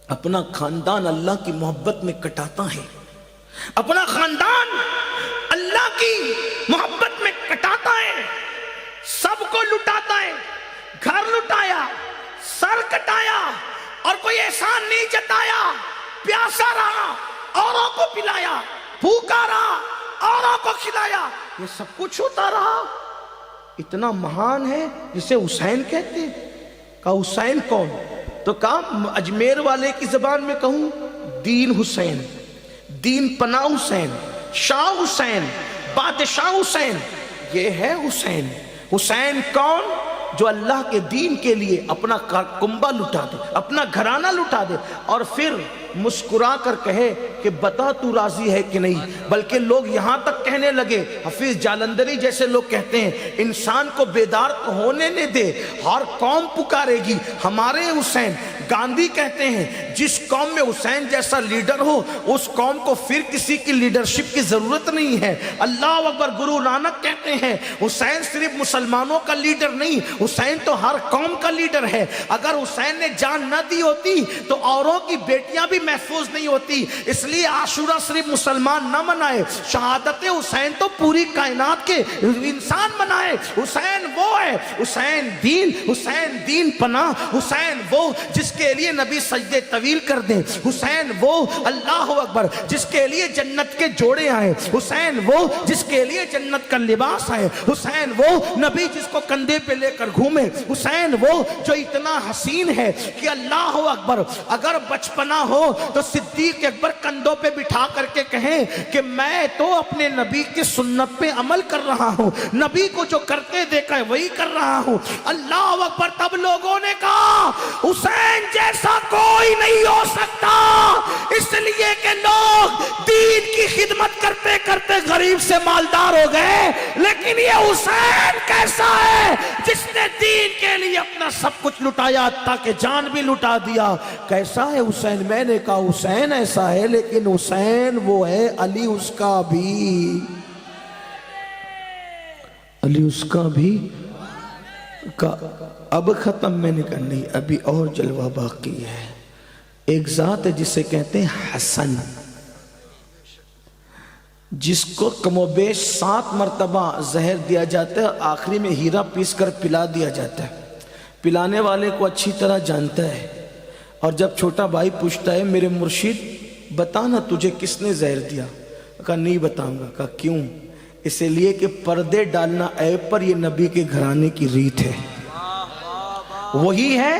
اپنا خاندان اللہ کی محبت میں کٹاتا ہے، اپنا خاندان اللہ کی محبت میں کٹاتا ہے، سب کو لٹاتا ہے، گھر لٹایا، سر کٹایا اور کوئی احسان نہیں جتایا، پیاسا رہا اوروں کو پلایا، بھوکا رہا اوروں کو کھلایا، یہ سب کچھ ہوتا رہا. اتنا مہان ہے جسے حسین کہتے ہیں. کہا حسین کون؟ تو کہا اجمیر والے کی زبان میں کہوں دین حسین، دین پناہ حسین، شاہ حسین، بادشاہ حسین، یہ ہے حسین. حسین کون؟ جو اللہ کے دین کے لیے اپنا کنبہ لٹا دے، اپنا گھرانہ لٹا دے اور پھر مسکرا کر کہے کہ بتا تو راضی ہے کہ نہیں. بلکہ لوگ یہاں تک کہنے لگے، حفیظ جالندری جیسے لوگ کہتے ہیں انسان کو بیدار تو ہونے نہ دے، ہر قوم پکارے گی ہمارے حسین. گاندھی کہتے ہیں جس قوم میں حسین جیسا لیڈر ہو اس قوم کو پھر کسی کی لیڈرشپ کی ضرورت نہیں ہے. اللہ اکبر. گرو نانک کہتے ہیں حسین صرف مسلمانوں کا لیڈر نہیں، حسین تو ہر قوم کا لیڈر ہے. اگر حسین نے جان نہ دی ہوتی تو اوروں کی بیٹیاں بھی محفوظ نہیں ہوتی. اس لیے عاشورہ صرف مسلمان نہ منائے، شہادت حسین تو پوری کائنات کے انسان منائے. حسین وہ ہے، حسین دین پناہ، حسین وہ جس کے لیے نبی سجدے طویل کر دیں، حسین وہ اللہ اکبر جس کے لیے جنت کے جوڑے آئے، حسین وہ جس کے لیے جنت کا لباس آئے، حسین وہ نبی جس کو کندھے پہ لے کر گھومے، حسین وہ جو اتنا حسین ہے کہ اللہ اکبر اگر بچپنا ہو تو صدیق اکبر کندھوں پہ بٹھا کر کے کہیں کہ میں تو اپنے نبی کی سنت پہ عمل کر رہا ہوں، نبی کو جو کرتے دیکھا ہے وہی کر رہا ہوں. اللہ اکبر. تب لوگوں نے کہا حسین جیسا کوئی نہیں ہو سکتا، اس لیے کہ لوگ دین کی خدمت کرتے کرتے غریب سے مالدار ہو گئے، لیکن یہ حسین کیسا ہے جس نے دین کے لیے اپنا سب کچھ لٹایا تاکہ جان بھی لٹا دیا. کیسا ہے حسین؟ میں نے کہا حسین ایسا ہے، لیکن حسین وہ ہے علی اس کا بھی، علی اس کا بھی. اب ختم؟ میں نے کہا نہیں، ابھی اور جلوہ باقی ہے. ایک ذات ہے جسے کہتے ہیں حسن، جس کو کم و بیش 7 مرتبہ زہر دیا جاتا ہے، آخری میں ہیرا پیس کر پلا دیا جاتا ہے. پلانے والے کو اچھی طرح جانتا ہے، اور جب چھوٹا بھائی پوچھتا ہے میرے مرشد بتا نا تجھے کس نے زہر دیا؟ کہا نہیں بتاؤں گا. کہا کیوں؟ اس لیے کہ پردے ڈالنا عیب پر یہ نبی کے گھرانے کی ریت ہے. وہی ہے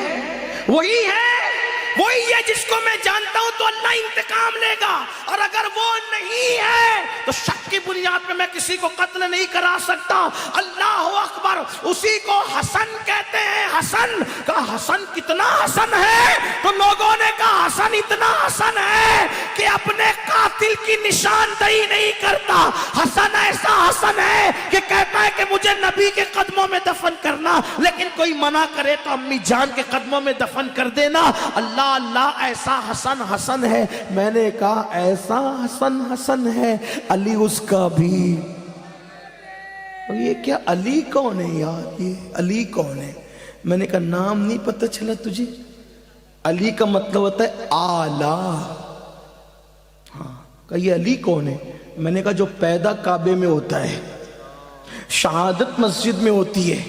جس کو میں جانتا ہوں تو اللہ انتقام لے گا، اور اگر وہ نہیں ہے تو شک کی بنیاد پہ میں کسی کو قتل نہیں کرا سکتا. اللہ اکبر. اسی کو حسن کہتے ہیں. حسن کہا حسن کتنا حسن ہے؟ تو لوگوں نے کہا حسن اتنا حسن ہے کہ اپنے قاتل کی نشاندہی نہیں کرتا. حسن ایسا حسن ہے کہ کہتا ہے کہ مجھے نبی کے قدموں میں دفن کرنا، لیکن کوئی منع کرے تو امی جان کے قدموں میں دفن کر دینا. اللہ ایسا حسن حسن ہے. میں نے کہا ایسا حسن حسن ہے علی اس کا بھی. یہ کیا علی کون ہے یار؟ یہ علی کون ہے؟ میں نے کہا نام نہیں پتہ چلا تجھے؟ علی کا مطلب ہوتا ہے آلہ. ہاں. کہا یہ علی کون ہے؟ میں نے کہا جو پیدا کعبے میں ہوتا ہے، شہادت مسجد میں ہوتی ہے.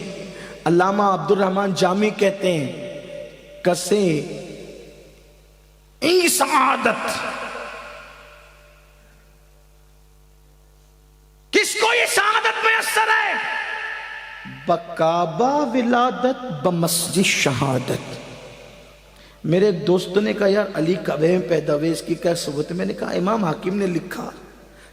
علامہ عبد الرحمن جامی کہتے ہیں کسے ای سعادت، کس کو یہ سعادت میسر ہے؟ بکعبہ ولادت بمسجد شہادت. میرے ایک دوست نے کہا یار علی کعبے میں پیدا ہوئے، اس کی کیا ثبوت ہے؟ میں نے کہا امام حاکم نے لکھا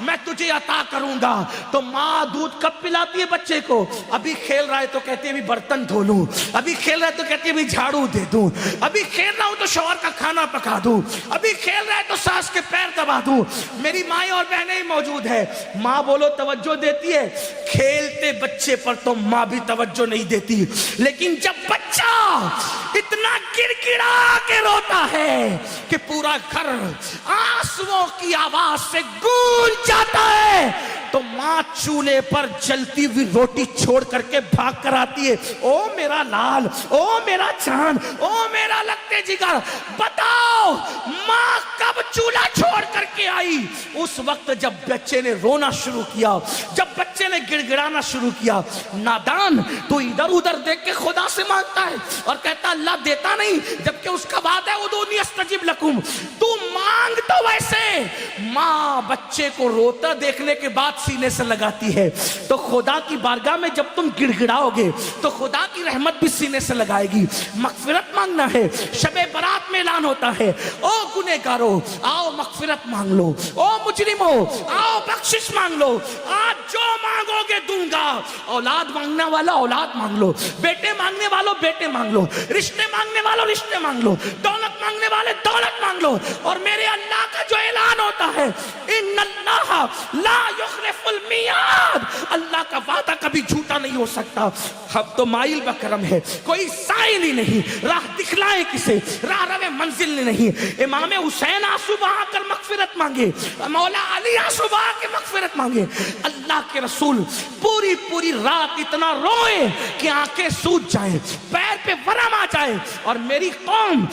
میں تجھے عطا کروں گا. تو ماں دودھ کب پلاتی ہے بچے کو؟ ابھی کھیل رہا ہے تو کہتی ہے بھی برتن دھو لوں, ابھی کھیل رہا ہے تو کہتی ہے بھی جھاڑو دے دوں, ابھی کھیل رہا ہوں تو شوہر کا کھانا پکا دوں, ابھی کھیل رہا ہے تو ساس کے پیر دبا دوں. میری مائیں اور بہنیں موجود ہے, ماں بولو توجہ دیتی ہے, کھیلتے بچے پر تو ماں بھی توجہ نہیں دیتی, لیکن جب بچہ اتنا گڑ گڑا کے روتا ہے کہ پورا گھر آنسوؤں کی آواز سے گونج جاتا ہے, تو ماں چولہے پر جلتی ہوئی روٹی چھوڑ کر کے بھاگ کر آتی ہے, او میرا لال, او میرا چاند, او میرا لگتے جگر, بتاؤ ماں کب چولہا چھوڑ کر کے آئی؟ اس وقت جب بچے نے رونا شروع کیا, جب بچے نے گڑ گڑانا شروع کیا. نادان, تو ادھر ادھر دیکھ کے خدا سے مانگتا ہے اور کہتا اللہ دیتا نہیں, جبکہ اس کا وعدہ ہے ادعونی استجب لکم. تو مانگ تو ویسے. ماں بچے کو روتا دیکھنے کے بعد سینے سے لگاتی ہے, تو خدا کی بارگاہ میں جب تم گڑ گڑاؤ گے تو خدا کی رحمت بھی سینے سے لگائے گی. مغفرت مانگنا ہے, شب برات میں اعلان ہوتا ہے, او گنہگارو آؤ مغفرت مانگ لو, او مجرمو آؤ بخشش مانگ لو, آج جو مانگو گے دوں گا. اولاد مانگنے والا اولاد مانگ لو, بیٹے مانگنے والوں بیٹے مانگ لو, رشتے مانگنے والوں رشتے مانگ لو, دولت مانگنے والے دولت مانگ لو. اور میرے اللہ کا جو اعلان ہوتا ہے, ان اللہ لا یخلف المیعاد, اللہ کا وعدہ کبھی جھوٹا نہیں ہو سکتا. اب تو مائل بکرم ہے, کوئی سائل ہی نہیں, راہ دکھلائے کسے, راہ رو منزل نہیں. امام حسین آنسو بہا کر مغفرت مانگے, مولا علی آنسو بہا کے مغفرت مانگے. اللہ کے رسول پوری پوری رات اتنا روئے کہ آنکھیں سوج جائیں, پیر پہ ورم آ جائے. اور میری قوم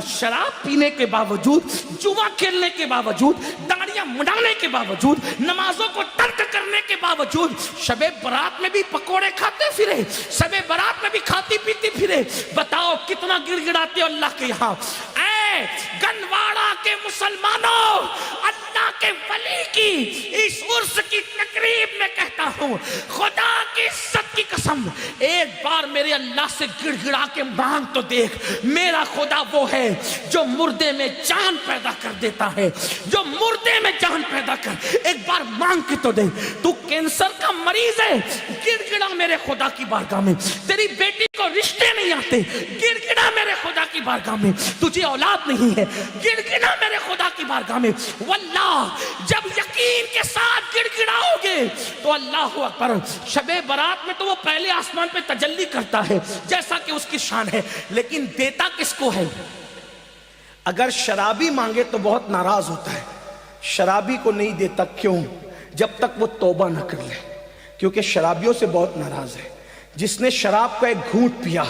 شراب پینے کے باوجود, جوا کھیلنے کے باوجود, داڑیاں مڈانے کے باوجود, نمازوں کو ترک کرنے کے باوجود شب برات میں بھی پکوڑے کھاتے پھرے, شب برات میں بھی کھاتی پیتی پھرے. بتاؤ کتنا گڑ گڑاتے ہو اللہ کے یہاں. اے گنواڑا کے مسلمانوں, اللہ کے ولی کی اس عرس کی تقریب میں کہتا ہوں, خدا کی عزت کی قسم, ایک بار میرے اللہ سے گڑ گڑا کے مانگ تو دیکھ. میرا خدا وہ ہے جو مردے میں جان پیدا کر دیتا ہے, جو مردے میں جان پیدا کر. ایک بار مانگ کے تو دے. تو کینسر کا مریض ہے, گڑ گڑا میرے خدا کی بارگاہ میں. تیری بیٹی کو رشتے نہیں آتے, گڑ گڑا میرے خدا کی بارگاہ میں. تجھے اولاد نہیں ہے, گڑ گڑا میرے خدا کی بارگاہ میں. واللہ جب یقین کے ساتھ گڑ گڑاؤ گے تو اللہ اکبر, شب برات میں تو وہ پہلے آسمان پہ تجلی کرتا ہے جیسا کہ اس کی شان ہے, لیکن دیتا کس کو ہے؟ اگر شرابی مانگے تو بہت ناراض ہوتا ہے, شرابی کو نہیں دیتا. کیوں؟ جب تک وہ توبہ نہ کر لے, کیونکہ شرابیوں سے بہت ناراض ہے. جس نے شراب کا ایک گھونٹ پیا,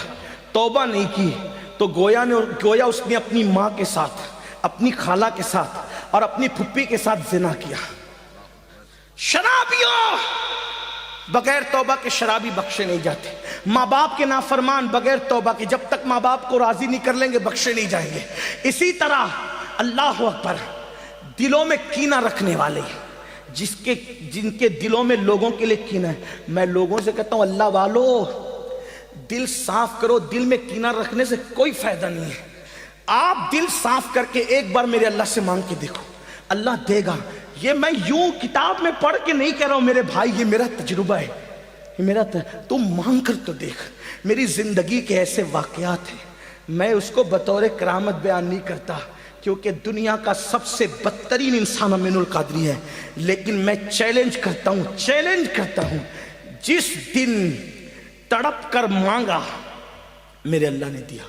توبہ نہیں کی, تو گویا اس نے اپنی ماں کے ساتھ, اپنی خالہ کے ساتھ اور اپنی پھپھی کے ساتھ زنا کیا. شرابیوں بغیر توبہ کے شرابی بخشے نہیں جاتے. ماں باپ کے نافرمان بغیر توبہ کے جب تک ماں باپ کو راضی نہیں کر لیں گے بخشے نہیں جائیں گے. اسی طرح اللہ اکبر, دلوں میں کینہ رکھنے والے, جن کے دلوں میں لوگوں کے لیے کینہ ہے, میں لوگوں سے کہتا ہوں اللہ والو دل صاف کرو. دل میں کینہ رکھنے سے کوئی فائدہ نہیں ہے. آپ دل صاف کر کے ایک بار میرے اللہ سے مانگ کے دیکھو, اللہ دے گا. یہ میں یوں کتاب میں پڑھ کے نہیں کہہ رہا ہوں میرے بھائی, یہ میرا تجربہ ہے, یہ میرا تم مانگ کر تو دیکھ. میری زندگی کے ایسے واقعات ہیں, میں اس کو بطور کرامت بیان نہیں کرتا کیونکہ دنیا کا سب سے بدترین انسان امین القادری ہے, لیکن میں چیلنج کرتا ہوں, جس دن تڑپ کر مانگا میرے اللہ نے دیا.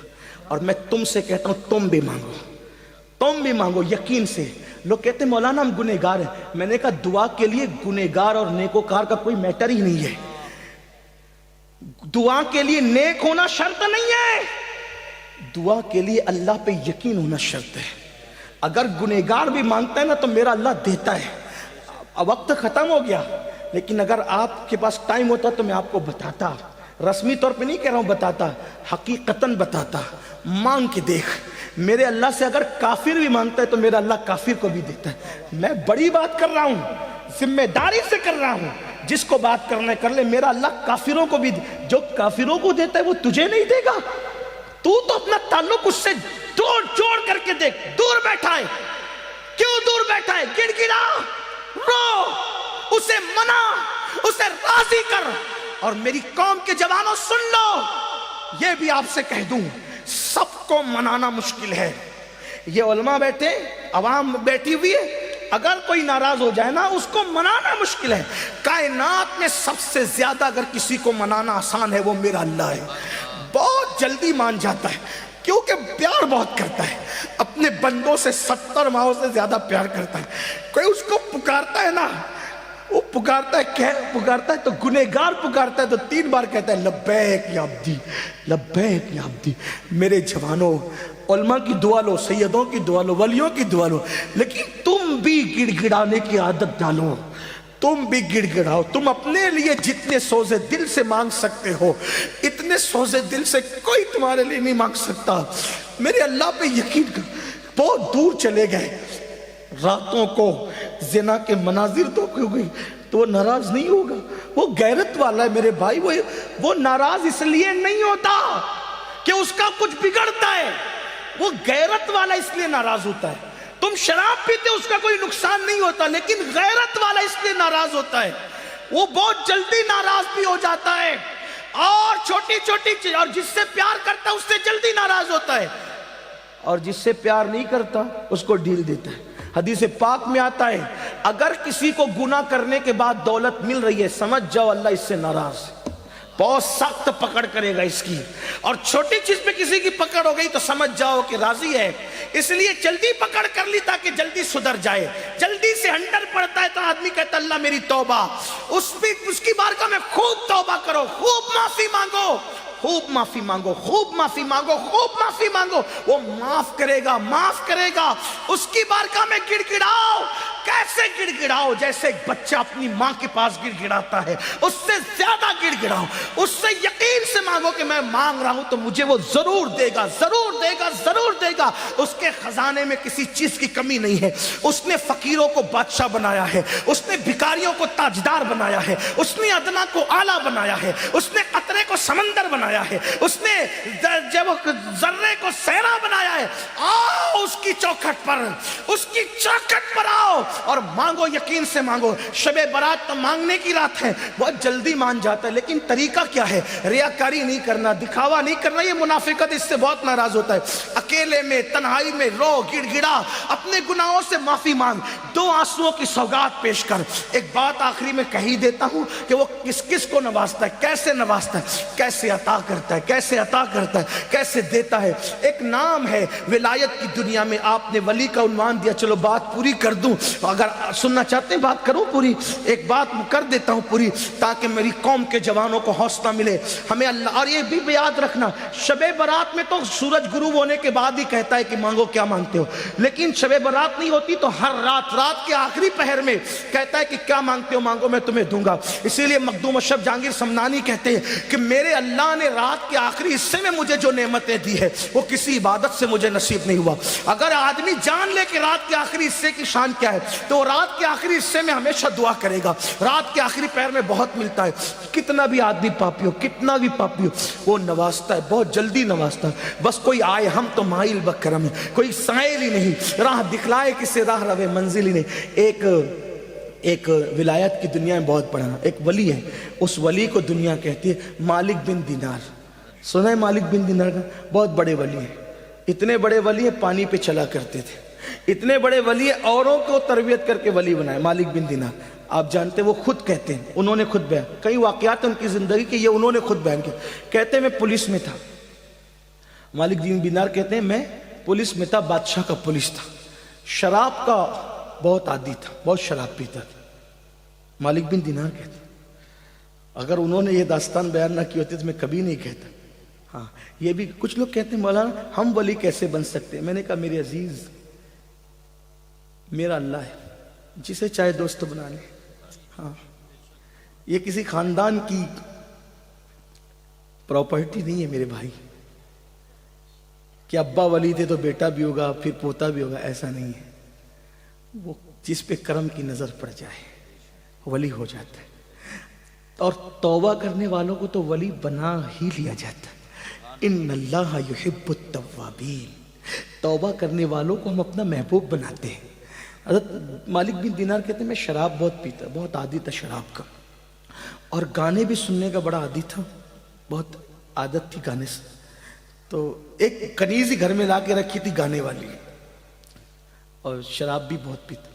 اور میں تم سے کہتا ہوں تم بھی مانگو یقین سے. لوگ کہتے ہیں مولانا ہم گنہگار ہیں, میں نے کہا دعا کے لیے گنہگار اور نیکوکار کا کوئی میٹر ہی نہیں ہے. دعا کے لیے نیک ہونا شرط نہیں ہے, دعا کے لیے اللہ پہ یقین ہونا شرط ہے. اگر گنہگار بھی مانگتا ہے نا تو میرا اللہ دیتا ہے. وقت ختم ہو گیا, لیکن اگر آپ کے پاس ٹائم ہوتا تو میں آپ کو بتاتا, رسمی طور پہ نہیں کہہ رہا ہوں, بتاتا, حقیقتاً بتاتا. مانگ کے دیکھ. میرے اللہ سے اگر کافر بھی مانگتا ہے تو میرا اللہ کافر کو بھی دیتا ہے. میں بڑی بات کر رہا ہوں, ذمہ داری سے کر رہا ہوں, جس کو بات کرنا ہے کر لے. میرا اللہ کافروں کو بھی, جو کافروں کو دیتا ہے وہ تجھے نہیں دے گا. تو اپنا تعلق اس سے جوڑ کر کے دیکھ. دور بیٹھا ہے, کیوں دور بیٹھا ہے؟ گڑ گڑا, رو اسے منا، اسے راضی کر. اور میری قوم کے جوانوں سن لو، یہ بھی آپ سے کہہ دوں، سب کو منانا مشکل ہے. یہ علماء بیٹھے، عوام بیٹھی ہوئی ہے، اگر کوئی ناراض ہو جائے نا اس کو منانا مشکل ہے. کائنات میں سب سے زیادہ اگر کسی کو منانا آسان ہے وہ میرا اللہ ہے. بہت جلدی مان جاتا ہے کیونکہ پیار بہت کرتا ہے، اپنے بندوں سے 70 ماہوں سے زیادہ پیار کرتا ہے. کوئی اس کو پکارتا ہے نا، وہ پکارتا ہے، پکارتا ہے تو گنہگار پکارتا ہے تو 3 بار کہتا ہے لبیک یا عبدی، لبیک یا عبدی. میرے جوانوں، علماء کی دعا لو، سیدوں کی دعا لو، ولیوں کی دعا لو، لیکن تم بھی گڑ گڑانے کی عادت ڈالو. تم بھی گڑ گڑاؤ. تم اپنے لیے جتنے سوزے دل سے مانگ سکتے ہو اتنے سوزے دل سے کوئی تمہارے لیے نہیں مانگ سکتا. میرے اللہ پہ یقین کر. بہت دور چلے گئے، راتوں کو زنا کے مناظر تو کیوں گئی تو وہ ناراض نہیں ہوگا. وہ غیرت والا ہے میرے بھائی. وہ ناراض اس لیے نہیں ہوتا کہ اس کا کچھ بگڑتا ہے، وہ غیرت والا اس لیے ناراض ہوتا ہے. تم شراب پیتے اس کا کوئی نقصان نہیں ہوتا، لیکن غیرت والا اس لیے ناراض ہوتا ہے. وہ بہت جلدی ناراض بھی ہو جاتا ہے، اور چھوٹی چھوٹی چیز، اور جس سے پیار کرتا ہے اس سے جلدی ناراض ہوتا ہے، اور جس سے پیار نہیں کرتا اس کو ڈھیل دیتا ہے. حدیث پاک میں آتا ہے اگر کسی کو گناہ کرنے کے بعد دولت مل رہی ہے سمجھ جاؤ اللہ اس سے ناراض ہے، بہت سخت پکڑ کرے گا اس کی. اور چھوٹی چیز پہ کسی کی پکڑ ہو گئی تو سمجھ جاؤ کہ راضی ہے، اس لیے جلدی پکڑ کر لی تاکہ جلدی سدھر جائے. جلدی سے ہنڈر پڑتا ہے تو آدمی کہتا اللہ میری توبہ. اس کی بارگاہ میں خوب توبہ کرو، خوب معافی مانگو، خوب معافی مانگو، خوب معافی مانگو، خوب معافی مانگو. وہ معاف کرے گا، معاف کرے گا. اس کی بارگاہ میں گڑ گڑاؤ. کیسے گڑ گڑاؤ؟ جیسے ایک بچہ اپنی ماں کے پاس گڑ گڑاتا ہے، اس سے زیادہ گڑ گڑاؤ. اس سے یقین سے مانگو کہ میں مانگ رہا ہوں تو مجھے وہ ضرور دے گا، ضرور دے گا، ضرور دے گا. اس کے خزانے میں کسی چیز کی کمی نہیں ہے. اس نے فقیروں کو بادشاہ بنایا ہے، اس نے بھکاریوں کو تاجدار بنایا ہے، اس نے ادنا کو اعلیٰ بنایا ہے، اس نے قطرے کو سمندر بنایا ہے، اس نے ذرے کو صحرا بنایا ہے. آؤ اس کی چوکھٹ پر، اس کی چوکھٹ پر آؤ اور مانگو، یقین سے مانگو. شب برات تو مانگنے کی رات ہے، بہت جلدی مان جاتا ہے، لیکن طریقہ کیا ہے؟ ریاکاری نہیں کرنا، دکھاوا نہیں کرنا. یہ منافقت اس سے بہت ناراض ہوتا ہے. اکیلے میں تنہائی میں رو، گڑ گڑا، اپنے گناہوں سے معافی مانگ، 2 آنسوؤں کی سوگات پیش کر. ایک بات آخری میں کہی دیتا ہوں کہ وہ کس کس کو نوازتا ہے، کیسے نوازتا ہے، کیسے عطا کرتا ہے، کیسے عطا کرتا ہے، کیسے دیتا ہے. ایک نام ہے ولایت کی دنیا میں. آپ نے ولی کا عنوان دیا، چلو بات پوری کر دوں. اگر سننا چاہتے ہیں بات کروں پوری، ایک بات کر دیتا ہوں پوری تاکہ میری قوم کے جوانوں کو حوصلہ ملے. ہمیں اللہ، اور یہ بھی یاد رکھنا، شب برات میں تو سورج غروب ہونے کے بعد ہی کہتا ہے کہ مانگو کیا مانگتے ہو، لیکن شب برات نہیں ہوتی تو ہر رات کے آخری پہر میں کہتا ہے کہ کیا مانگتے ہو مانگو میں تمہیں دوں گا. اسی لیے مخدوم اشرف جہانگیر سمنانی کہتے ہیں کہ میرے اللہ نے رات کے آخری حصے میں مجھے جو نعمتیں دی ہے وہ کسی عبادت سے مجھے نصیب نہیں ہوا. اگر آدمی جان لے کہ رات کے آخری حصے کی شان کیا ہے تو رات کے آخری حصے میں ہمیشہ دعا کرے گا. رات کے آخری پہر میں بہت ملتا ہے. کتنا بھی آدمی پاپی ہو، کتنا بھی پاپی ہو، وہ نوازتا ہے، بہت جلدی نوازتا ہے. بس کوئی آئے، ہم تو مائل بکرم ہے، کوئی سائل ہی نہیں، راہ دکھلائے کسے راہ روے منزل ہی نہیں. ایک ولایت کی دنیا میں بہت بڑا ایک ولی ہے، اس ولی کو دنیا کہتی ہے مالک بن دینار. سنا ہے مالک بن دینار کا؟ بہت بڑے ولی ہیں. اتنے بڑے ولی ہیں پانی پہ چلا کرتے تھے. اتنے بڑے ولی ہیں، اوروں کو تربیت کر کے ولی بنائے. مالک بن دینار آپ جانتے ہیں، وہ خود کہتے ہیں، انہوں نے خود بیان، کئی واقعات ہیں ان کی زندگی کے، یہ انہوں نے خود بیان کیا. کہتے ہیں میں پولیس میں تھا. مالک بن دینار کہتے ہیں میں پولیس میں تھا، بادشاہ کا پولیس تھا، شراب کا بہت عادی تھا، بہت شراب پیتا تھا. مالک بن دینار کہتے ہیں اگر انہوں نے یہ داستان بیان نہ کی ہوتی تو میں کبھی نہیں کہتا. ہاں یہ بھی کچھ لوگ کہتے ہیں مولانا ہم ولی کیسے بن سکتے ہیں. میں نے کہا میرے عزیز، میرا اللہ ہے جسے چاہے دوست بنا لے. ہاں یہ کسی خاندان کی پراپرٹی نہیں ہے میرے بھائی کہ ابا ولی تھے تو بیٹا بھی ہوگا پھر پوتا بھی ہوگا، ایسا نہیں ہے. وہ جس پہ کرم کی نظر پڑ جائے ولی ہو جاتا ہے. اور توبہ کرنے والوں کو تو ولی بنا ہی لیا جاتا ہے. ان اللہ یحب التوابین. توبہ کرنے والوں کو ہم اپنا محبوب بناتے ہیں. حضرت مالک بن دینار کہتے ہیں میں شراب بہت پیتا، بہت عادی تھا شراب کا، اور گانے بھی سننے کا بڑا عادی تھا، بہت عادت تھی گانے سے. تو ایک کنیز ہی گھر میں لا کے رکھی تھی گانے والی، اور شراب بھی بہت پیتا،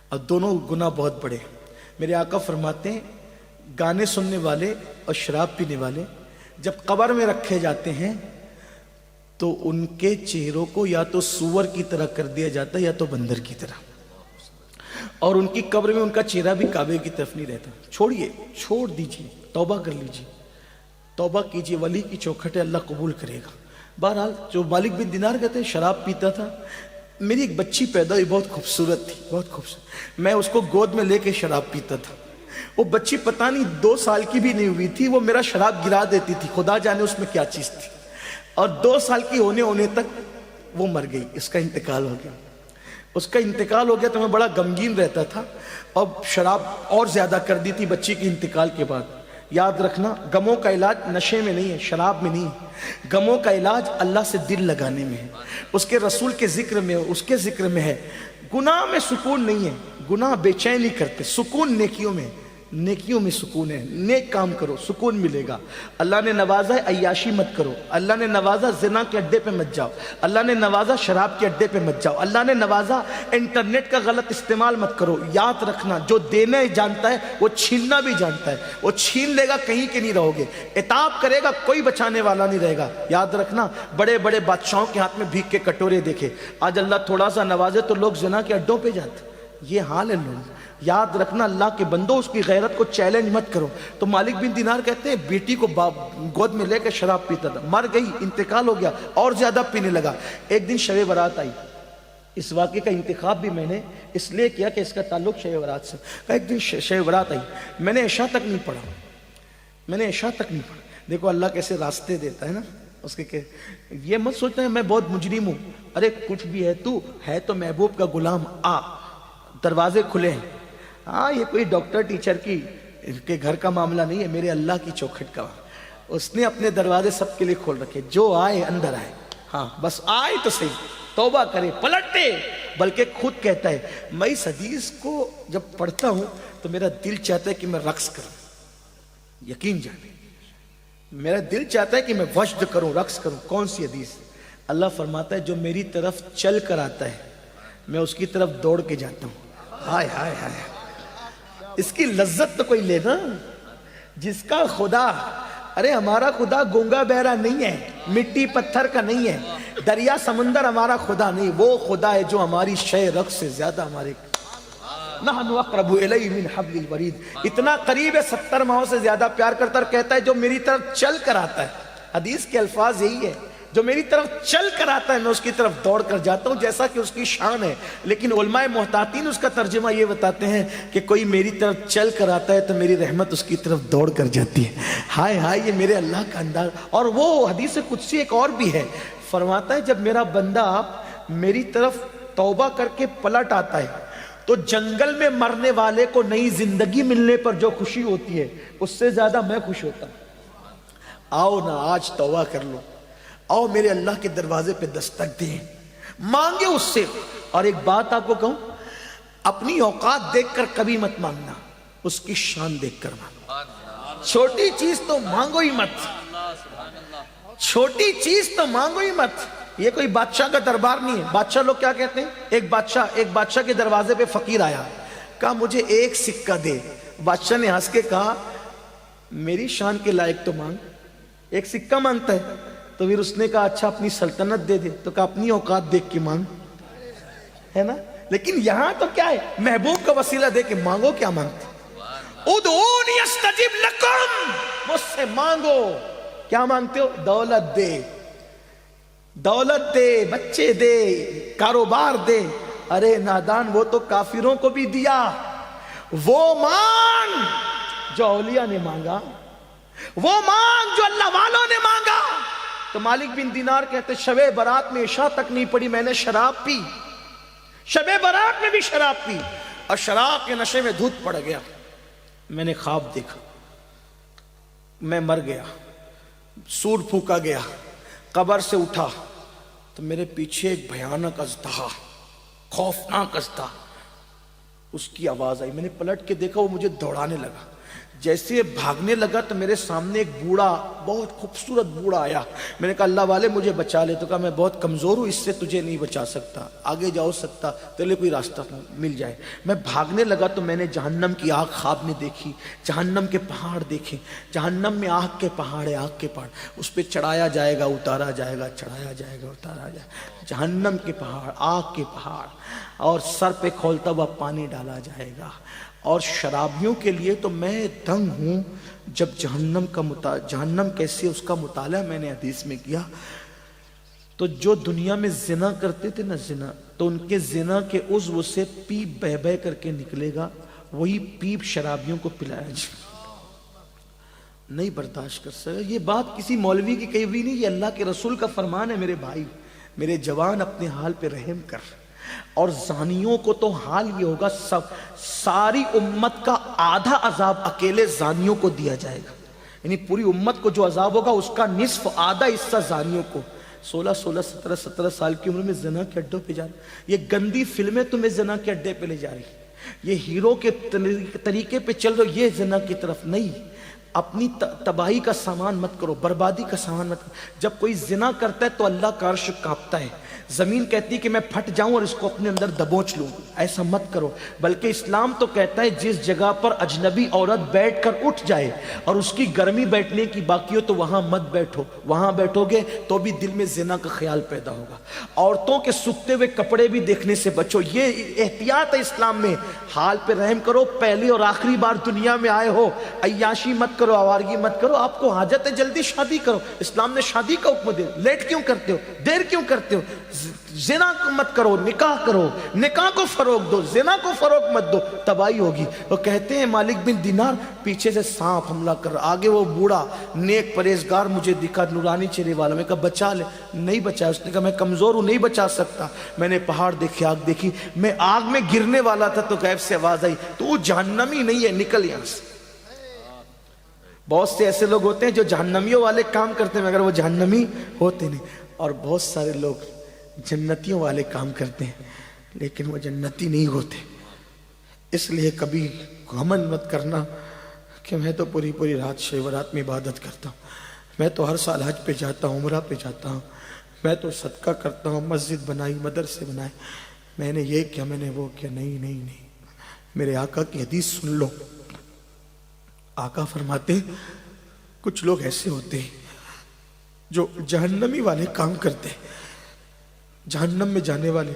اور دونوں گناہ بہت بڑے. میرے آقا فرماتے ہیں گانے سننے والے اور شراب پینے والے جب قبر میں رکھے جاتے ہیں تو ان کے چہروں کو یا تو سور کی طرح کر دیا جاتا ہے یا تو بندر کی طرح، اور ان کی قبر میں ان کا چہرہ بھی کعبے کی طرف نہیں رہتا. چھوڑیے، چھوڑ دیجیے، توبہ کر لیجیے، توبہ کیجیے، ولی کی چوکھٹ ہے، اللہ قبول کرے گا. بہرحال جو مالک بن دینار کہتے ہیں شراب پیتا تھا. میری ایک بچی پیدا ہوئی، بہت خوبصورت تھی، بہت خوبصورت. میں اس کو گود میں لے کے شراب پیتا تھا. وہ بچی پتہ نہیں 2 سال کی بھی نہیں ہوئی تھی، وہ میرا شراب گرا دیتی تھی، خدا جانے اس میں کیا چیز تھی. اور 2 سال کی ہونے تک وہ مر گئی، اس کا انتقال ہو گیا. اس کا انتقال ہو گیا تو میں بڑا غمگین رہتا تھا، اور شراب اور زیادہ کر دی تھی بچی کے انتقال کے بعد. یاد رکھنا غموں کا علاج نشے میں نہیں ہے، شراب میں نہیں ہے. غموں کا علاج اللہ سے دل لگانے میں ہے، اس کے رسول کے ذکر میں، اس کے ذکر میں ہے. گناہ میں سکون نہیں ہے، گناہ بے چین نہیں کرتے، سکون نیکیوں میں، نیکیوں میں سکون ہے. نیک کام کرو، سکون ملے گا. اللہ نے نوازا ہے عیاشی مت کرو، اللہ نے نوازا زنا کے اڈے پہ مت جاؤ، اللہ نے نوازا شراب کے اڈے پہ مت جاؤ، اللہ نے نوازا انٹرنیٹ کا غلط استعمال مت کرو. یاد رکھنا جو دینا جانتا ہے وہ چھیننا بھی جانتا ہے، وہ چھین لے گا کہیں کے نہیں رہو گے، عتاب کرے گا کوئی بچانے والا نہیں رہے گا. یاد رکھنا بڑے بڑے بادشاہوں کے ہاتھ میں بھیک کے کٹورے دیکھے، آج اللہ تھوڑا سا نوازے تو لوگ زنا کے اڈوں پہ جاتے. یہ حال ہے لوگ. یاد رکھنا اللہ کے بندو اس کی غیرت کو چیلنج مت کرو. تو مالک بن دینار کہتے ہیں بیٹی کو گود میں لے کے شراب پیتا تھا، مر گئی، انتقال ہو گیا، اور زیادہ پینے لگا. ایک دن شب برات آئی. اس واقعے کا انتخاب بھی میں نے اس لیے کیا کہ اس کا تعلق شب برات سے. ایک دن شب برات آئی، میں نے عشاء تک نہیں پڑھا، میں نے عشاء تک نہیں پڑھا. دیکھو اللہ کیسے راستے دیتا ہے نا. اس کے کہ یہ مت سوچنا ہے میں بہت مجرم ہوں، ارے کچھ بھی ہے، تو ہے تو محبوب کا غلام، آ دروازے کھلے ہیں. ہاں یہ کوئی ڈاکٹر ٹیچر کے گھر کا معاملہ نہیں ہے، میرے اللہ کی چوکھٹ کا. اس نے اپنے دروازے سب کے لیے کھول رکھے، جو آئے اندر آئے. ہاں بس آئے تو صحیح، توبہ کرے، پلٹے. بلکہ خود کہتا ہے میں اس حدیث کو جب پڑھتا ہوں تو میرا دل چاہتا ہے کہ میں رقص کروں. یقین جانے میرا دل چاہتا ہے کہ میں وجد کروں، رقص کروں. کون سی حدیث؟ اللہ فرماتا ہے جو میری طرف چل کر آتا ہے میں اس کی طرف دوڑ کے جاتا ہوں. ہائے ہائے ہائے، اس کی لذت تو کوئی لینا. جس کا خدا، ارے ہمارا خدا گونگا بہرا نہیں ہے، مٹی پتھر کا نہیں ہے، دریا سمندر ہمارا خدا نہیں. وہ خدا ہے جو ہماری شے رقص سے زیادہ ہمارے نحن اقرب الیہ من حبل الورید، اتنا قریب ہے، 70 ماہوں سے زیادہ پیار کرتا. اور کہتا ہے جو میری طرف چل کر آتا ہے، حدیث کے الفاظ یہی ہے، جو میری طرف چل کر آتا ہے میں اس کی طرف دوڑ کر جاتا ہوں، جیسا کہ اس کی شان ہے. لیکن علماء محتاطین اس کا ترجمہ یہ بتاتے ہیں کہ کوئی میری طرف چل کر آتا ہے تو میری رحمت اس کی طرف دوڑ کر جاتی ہے. ہائے ہائے، یہ میرے اللہ کا انداز. اور وہ حدیث قدسی ایک اور بھی ہے، فرماتا ہے جب میرا بندہ میری طرف توبہ کر کے پلٹ آتا ہے تو جنگل میں مرنے والے کو نئی زندگی ملنے پر جو خوشی ہوتی ہے اس سے زیادہ میں خوش ہوتا ہوں. آؤ نا آج توبہ کر لو، آؤ میرے اللہ کے دروازے پہ دستک دیں، مانگے اس سے. اور ایک بات آپ کو کہوں، اپنی اوقات دیکھ کر کبھی مت مانگنا، اس کی شان دیکھ کر مانگنا. چھوٹی چیز تو مانگو ہی مت، چھوٹی چیز تو مانگو ہی مت. یہ کوئی بادشاہ کا دربار نہیں ہے. بادشاہ لوگ کیا کہتے ہیں، ایک بادشاہ کے دروازے پہ فقیر آیا، کہا مجھے 1 سکہ دے. بادشاہ نے ہنس کے کہا میری شان کے لائق تو مانگ. 1 سکہ مانگتا ہے؟ تو پھر اس نے کہا اچھا اپنی سلطنت دے دے. تو کہا اپنی اوقات دیکھ کے مانگ، ہے نا. لیکن یہاں تو کیا ہے، محبوب کا وسیلہ دے کے مانگو. کیا مانگتے؟ ادعونی استجب لکم، مجھ سے مانگو. کیا مانگتے ہو؟ دولت دے، دولت دے، بچے دے، کاروبار دے. ارے نادان، وہ تو کافروں کو بھی دیا. وہ مانگ جو اولیاء نے مانگا، وہ مانگ جو اللہ والوں نے مانگا. تو مالک بن دینار کہتے شب برات میں عشاء تک نہیں پڑی، میں نے شراب پی، شب برات میں بھی شراب پی، اور شراب کے نشے میں دھوت پڑ گیا. میں نے خواب دیکھا، میں مر گیا، سور پھونکا گیا، قبر سے اٹھا تو میرے پیچھے ایک بھیانک اژدہا، خوفناک اژدہا اس کی آواز آئی، میں نے پلٹ کے دیکھا، وہ مجھے دوڑانے لگا۔ جیسے بھاگنے لگا تو میرے سامنے ایک بوڑھا، بہت خوبصورت بوڑھا آیا۔ میں نے کہا اللہ والے مجھے بچا لے، تو کہا میں بہت کمزور ہوں، اس سے تجھے نہیں بچا سکتا، آگے جاؤ سکتا تیرے کوئی راستہ مل جائے۔ میں بھاگنے لگا تو میں نے جہنم کی آگ خواب میں دیکھی، جہنم کے پہاڑ دیکھے۔ جہنم میں آگ کے پہاڑ ہے، آگ کے پہاڑ، اس پہ چڑھایا جائے گا اتارا جائے گا، چڑھایا جائے گا اتارا جائے گا۔ جہنم کے پہاڑ، آگ کے پہاڑ، اور سر پہ کھولتا ہوا پانی ڈالا جائے گا۔ اور شرابیوں کے لیے تو میں دنگ ہوں، جب جہنم کیسے اس کا مطالعہ میں نے حدیث میں کیا، تو جو دنیا میں زنا کرتے تھے نا، زنا، تو ان کے زنا کے عضو سے پیپ بہ بہ کر کے نکلے گا، وہی پیپ شرابیوں کو پلایا جائے۔ نہیں برداشت کر سکتا۔ یہ بات کسی مولوی کی کہی ہوئی نہیں، یہ اللہ کے رسول کا فرمان ہے۔ میرے بھائی، میرے جوان، اپنے حال پہ رحم کر۔ اور زانیوں کو تو حال یہ ہوگا، ساری امت کا آدھا عذاب اکیلے زانیوں کو دیا جائے گا، یعنی پوری امت کو جو عذاب ہوگا اس کا نصف، آدھا حصہ زانیوں کو۔ 16 سال کی عمر میں زنا کے اڈوں پہ جا رہی، یہ گندی فلمیں تمہیں زنا کے اڈے پہ لے جا رہی، یہ ہیرو کے طریقے پہ چل رہے، یہ زنا کی طرف نہیں۔ اپنی تباہی کا سامان مت کرو، بربادی کا سامان مت کرو۔ جب کوئی زنا کرتا ہے تو اللہ کا عرش کانپتا ہے، زمین کہتی ہے کہ میں پھٹ جاؤں اور اس کو اپنے اندر دبوچ لوں۔ ایسا مت کرو، بلکہ اسلام تو کہتا ہے جس جگہ پر اجنبی عورت بیٹھ کر اٹھ جائے اور اس کی گرمی بیٹھنے کی باقی ہو تو وہاں مت بیٹھو، وہاں بیٹھو گے تو بھی دل میں زنا کا خیال پیدا ہوگا۔ عورتوں کے سکتے ہوئے کپڑے بھی دیکھنے سے بچو، یہ احتیاط ہے اسلام میں۔ حال پہ رحم کرو، پہلی اور آخری بار دنیا میں آئے ہو، عیاشی مت کرو، آوارگی مت کرو۔ آپ کو حاجت ہے جلدی شادی کرو، اسلام نے شادی کا حکم دیا، لیٹ کیوں کرتے ہو، دیر کیوں کرتے ہو؟ زنا مت کرو، نکاح کرو، نکاح کو فروغ دو، زنا کو فروغ مت دو، تباہی ہوگی۔ وہ کہتے ہیں مالک بن دینار، پیچھے سے سانپ حملہ کر رہا، آگے وہ بوڑھا نیک پرہیزگار مجھے دکھا، نورانی چہرے والا۔ میں کہا بچا لے، نہیں بچا۔ اس نے کہا میں کمزور ہوں، نہیں بچا سکتا۔ میں نے پہاڑ دیکھے، آگ دیکھی، میں آگ میں گرنے والا تھا تو غیب سے آواز آئی، تو جہنمی نہیں ہے، نکل یہاں سے۔ بہت سے ایسے لوگ ہوتے ہیں جو جہنمیوں والے کام کرتے ہیں مگر وہ جہنمی ہوتے نہیں، اور بہت سارے لوگ جنتیوں والے کام کرتے ہیں لیکن وہ جنتی نہیں ہوتے۔ اس لیے کبھی گھمنڈ مت کرنا کہ میں تو پوری رات شب و رات میں عبادت کرتا ہوں، میں تو ہر سال حج پہ جاتا ہوں، عمرہ پہ جاتا ہوں، میں تو صدقہ کرتا ہوں، مسجد بنائی، مدرسے بنائے، میں نے یہ کیا، میں نے وہ کیا۔ نہیں نہیں نہیں، میرے آقا کی حدیث سن لو۔ آقا فرماتے ہیں کچھ لوگ ایسے ہوتے ہیں جو جہنمی والے کام کرتے ہیں، جہنم میں جانے والے،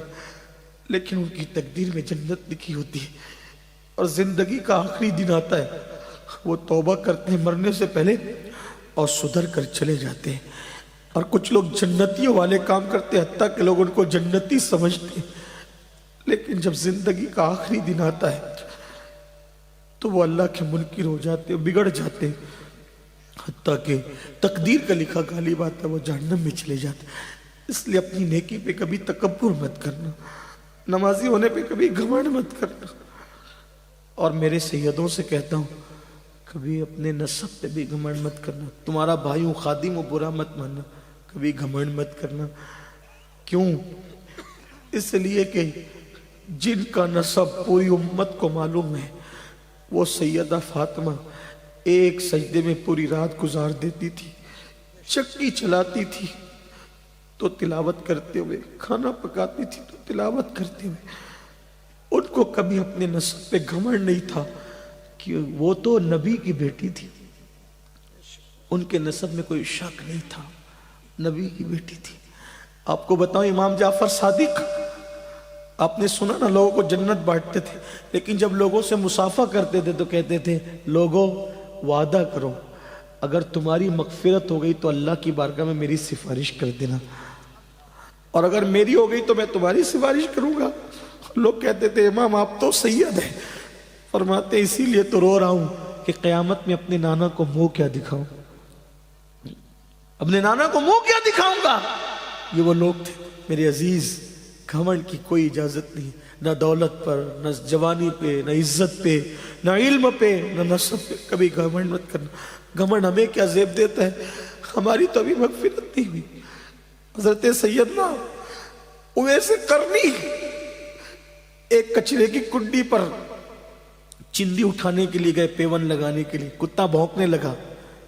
لیکن ان کی تقدیر میں جنت لکھی ہوتی ہے، اور زندگی کا آخری دن آتا ہے، وہ توبہ کرتے ہیں مرنے سے پہلے اور سدھر کر چلے جاتے ہیں۔ اور کچھ لوگ جنتیوں والے کام کرتے ہیں، حتیٰ کہ لوگ ان کو جنتی سمجھتے ہیں، لیکن جب زندگی کا آخری دن آتا ہے تو وہ اللہ کے منکر ہو جاتے ہیں، بگڑ جاتے ہیں، حتیٰ کہ تقدیر کا لکھا غالب آتا ہے، وہ جہنم میں چلے جاتے ہیں۔ اس لیے اپنی نیکی پہ کبھی تکبر مت کرنا، نمازی ہونے پہ کبھی گھمنڈ مت کرنا، اور میرے سیدوں سے کہتا ہوں کبھی اپنے نسب پہ بھی گھمنڈ مت کرنا۔ تمہارا بھائی ہوں، خادم ہوں، برا مت ماننا، کبھی گھمنڈ مت کرنا۔ کیوں؟ اس لیے کہ جن کا نسب پوری امت کو معلوم ہے، وہ سیدہ فاطمہ ایک سجدے میں پوری رات گزار دیتی تھی، چکی چلاتی تھی تو تلاوت کرتے ہوئے، کھانا پکاتی تھی تو تلاوت کرتے ہوئے۔ ان کو کبھی اپنے نسب پہ گھمنڈ نہیں تھا کہ وہ تو نبی کی بیٹی تھی، ان کے نسب میں کوئی شک نہیں تھا، نبی کی بیٹی تھی۔ آپ کو بتاؤں، امام جعفر صادق، آپ نے سنا نا، لوگوں کو جنت بانٹتے تھے، لیکن جب لوگوں سے مصافحہ کرتے تھے تو کہتے تھے لوگوں وعدہ کرو اگر تمہاری مغفرت ہو گئی تو اللہ کی بارگاہ میں میری سفارش کر دینا، اور اگر میری ہو گئی تو میں تمہاری سفارش کروں گا۔ لوگ کہتے تھے امام آپ تو سید ہیں، فرماتے اسی لیے تو رو رہا ہوں کہ قیامت میں اپنے نانا کو منہ کیا دکھاؤں، اپنے نانا کو منہ کیا دکھاؤں گا۔ یہ وہ لوگ تھے میرے عزیز، گھمنڈ کی کوئی اجازت نہیں، نہ دولت پر، نہ جوانی پہ، نہ عزت پہ، نہ علم پہ، نہ نسب پہ، کبھی گھمنڈ مت کرنا۔ گھمنڈ ہمیں کیا زیب دیتا ہے، ہماری تو ابھی مغفرت نہیں ہوئی۔ حضرت سیدنا اویس قرنی ایک کچرے کی کنڈی پر چندی اٹھانے کے لیے گئے پیون لگانے کے لیے، کتا بھونکنے لگا،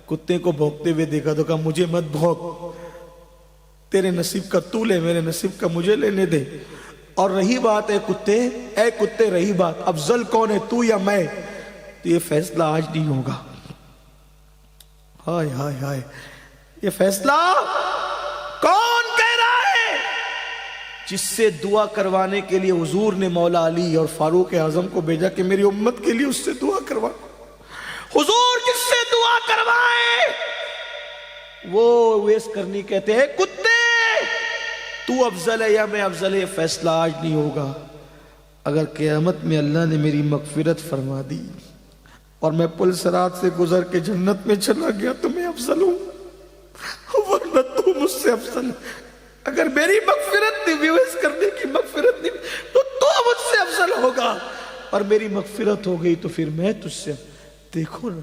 کتے کو بھونکتے ہوئے دیکھا تو کہا مجھے مت بھونک، تیرے نصیب کا تو لے، میرے نصیب کا مجھے لینے دے۔ اور رہی بات اے کتے رہی بات افضل کون ہے، تو یا میں، تو یہ فیصلہ آج نہیں ہوگا۔ ہائے ہائے ہائے، یہ فیصلہ کون کہہ رہا ہے؟ جس سے دعا کروانے کے لیے حضور نے مولا علی اور فاروق اعظم کو بھیجا کہ میری امت کے لیے اس سے دعا کروا۔ حضور جس سے دعا کروائے وہ ویس کرنی کہتے ہیں کتے تو افضل ہے یا میں افضل ہے، یہ فیصلہ آج نہیں ہوگا۔ اگر قیامت میں اللہ نے میری مغفرت فرما دی اور میں پل صراط سے گزر کے جنت میں چلا گیا تو میں افضل ہوں، ورنہ تو مجھ سے افضل ہے۔ اگر میری مغفرت نہیں، ویس کرنے کی مغفرت نہیں، تو مجھ سے افضل ہوگا، اور میری مغفرت ہو گئی تو پھر میں تجھ سے۔ دیکھو نا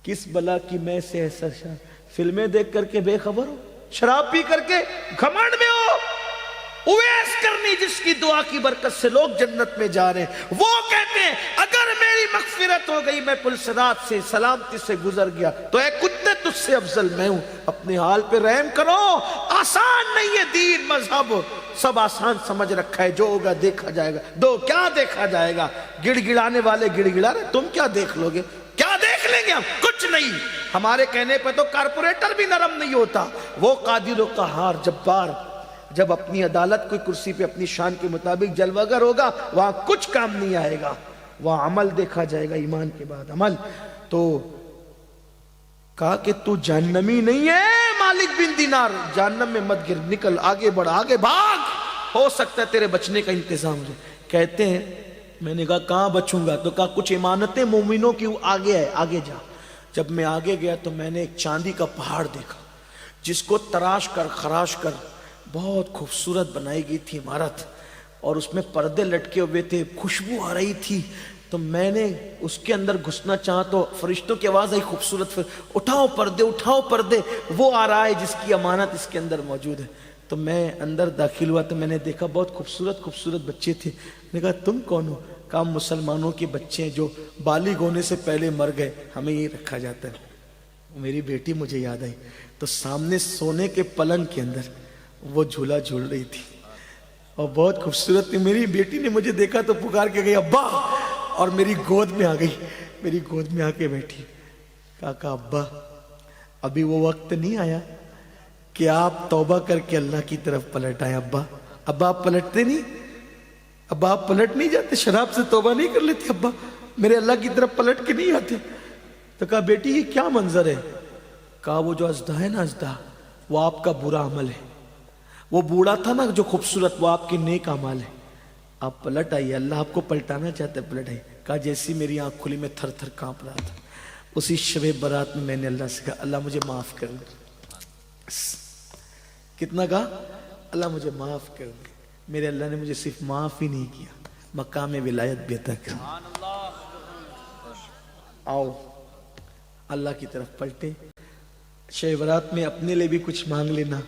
کس بلا کی میں سے ایسا فلمیں دیکھ کر کے بے خبر ہو، شراب پی کر کے گھمنڈ میں ہو، اویس کرنی جس کی دعا کی برکت سے لوگ جنت میں جا رہے ہیں، وہ کہتے ہیں اگر میری مغفرت ہو گئی، میں پل صراط سے سلامتی سے گزر گیا تو اے کتے تجھ سے افضل میں ہوں۔ اپنے حال پہ رحم کرو، آسان نہیں ہے دین مذہب، سب آسان سمجھ رکھا ہے، جو ہوگا دیکھا جائے گا۔ دو کیا دیکھا جائے گا؟ گڑ گڑانے والے گڑ گڑا رہے، تم کیا دیکھ لو گے؟ کیا دیکھ لیں گے ہم؟ کچھ نہیں۔ ہمارے کہنے پہ تو کارپوریٹر بھی نرم نہیں ہوتا، وہ قادر و قہار جبار جب اپنی عدالت کوئی کرسی پہ اپنی شان کے مطابق جلوہ گر ہوگا، وہاں کچھ کام نہیں آئے گا، وہاں عمل دیکھا جائے گا، ایمان کے بعد عمل۔ تو کہا کہ تو جہنمی نہیں ہے مالک بن دینار، جہنم میں مت گر، نکل، آگے بڑھ، آگے بھاگ، ہو سکتا ہے تیرے بچنے کا انتظام ہو جائے۔ کہتے ہیں میں نے کہا کہاں بچوں گا؟ تو کہا کچھ امانتیں مومنوں کی آگے ہے، آگے جا۔ جب میں آگے گیا تو میں نے ایک چاندی کا پہاڑ دیکھا جس کو تراش کر خراش کر بہت خوبصورت بنائی گئی تھی عمارت، اور اس میں پردے لٹکے ہوئے تھے، خوشبو آ رہی تھی۔ تو میں نے اس کے اندر گھسنا چاہا تو فرشتوں کی آواز آئی خوبصورت، اٹھاؤ پردے، اٹھاؤ پردے، وہ آ رہا ہے جس کی امانت اس کے اندر موجود ہے۔ تو میں اندر داخل ہوا تو میں نے دیکھا بہت خوبصورت خوبصورت بچے تھے۔ میں نے کہا تم کون ہو؟ کہا مسلمانوں کے بچے ہیں جو بالغ ہونے سے پہلے مر گئے، ہمیں یہ رکھا جاتا ہے۔ میری بیٹی مجھے یاد آئی، تو سامنے سونے کے پلنگ کے اندر وہ جھولا جھول رہی تھی اور بہت خوبصورت تھی۔ میری بیٹی نے مجھے دیکھا تو پکار کے گئی ابا، اور میری گود میں آ گئی، میری گود میں آ کے بیٹھی۔ کہا ابا ابھی وہ وقت نہیں آیا کہ آپ توبہ کر کے اللہ کی طرف پلٹ آئے۔ ابا آپ پلٹتے نہیں؟ ابا آپ پلٹ نہیں جاتے؟ شراب سے توبہ نہیں کر لیتے ابا؟ میرے اللہ کی طرف پلٹ کے نہیں آتے؟ تو کہا بیٹی یہ کیا منظر ہے؟ کہا وہ جو ازدہ ہے نا، ازدہ وہ آپ کا برا عمل ہے، وہ بوڑھا تھا نا جو خوبصورت، وہ آپ کے نیک اعمال ہے، آپ پلٹ آئیے، اللہ آپ کو پلٹانا چاہتا ہے، پلٹ آئیے۔ کہا جیسی میری آنکھ کھلی میں تھر تھر کانپ رہا تھا۔ اسی شب برات میں نے اللہ سے کہا اللہ مجھے معاف کر دے۔ کتنا کہا؟ اللہ مجھے معاف کر دے۔ میرے اللہ نے مجھے صرف معاف ہی نہیں کیا، مقام ولایت بھی عطا کر۔ آؤ اللہ کی طرف پلٹے۔ شب برات میں اپنے لیے بھی کچھ مانگ لینا،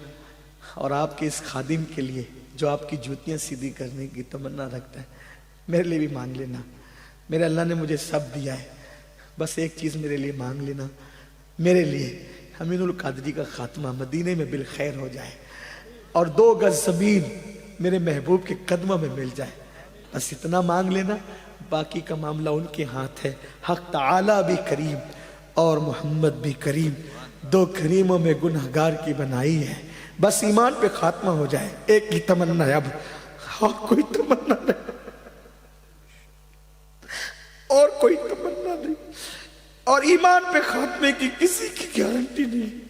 اور آپ کے اس خادم کے لیے جو آپ کی جوتیاں سیدھی کرنے کی تمنا رکھتا ہے، میرے لیے بھی مانگ لینا۔ میرے اللہ نے مجھے سب دیا ہے، بس ایک چیز میرے لیے مانگ لینا، میرے لیے امین القادری کا خاتمہ مدینے میں بالخیر ہو جائے، اور 2 گز زمین میرے محبوب کے قدموں میں مل جائے، بس اتنا مانگ لینا، باقی کا معاملہ ان کے ہاتھ ہے۔ حق تعالی بھی کریم اور محمد بھی کریم، 2 کریموں میں گنہگار کی بنائی ہے، بس ایمان پہ خاتمہ ہو جائے۔ ایک ہی تمنا ہے اب، اور کوئی تمنا نہیں، اور کوئی تمنا نہیں، اور ایمان پہ خاتمے کی کسی کی گارنٹی نہیں۔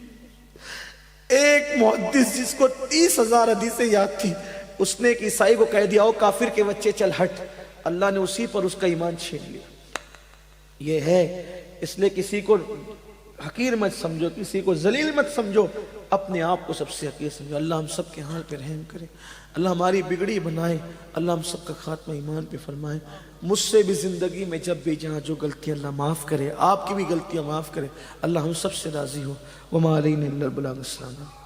ایک محدث جس کو 30,000 حدیثیں یاد تھی، اس نے ایک عیسائی کو کہہ دیا او کافر کے بچے چل ہٹ، اللہ نے اسی پر اس کا ایمان چھین لیا۔ یہ ہے، اس لیے کسی کو حقیر مت سمجھو، کسی کو ذلیل مت سمجھو، اپنے آپ کو سب سے حقیر سمجھو۔ اللہ ہم سب کے حال پہ رحم کرے، اللہ ہماری بگڑی بنائے، اللہ ہم سب کا خاتمہ ایمان پہ فرمائے۔ مجھ سے بھی زندگی میں جب بھی جہاں جو غلطیاں اللہ معاف کرے، آپ کی بھی غلطیاں معاف کرے، اللہ ہم سب سے راضی ہو۔ وما علینا الا البلاغ۔ السلام۔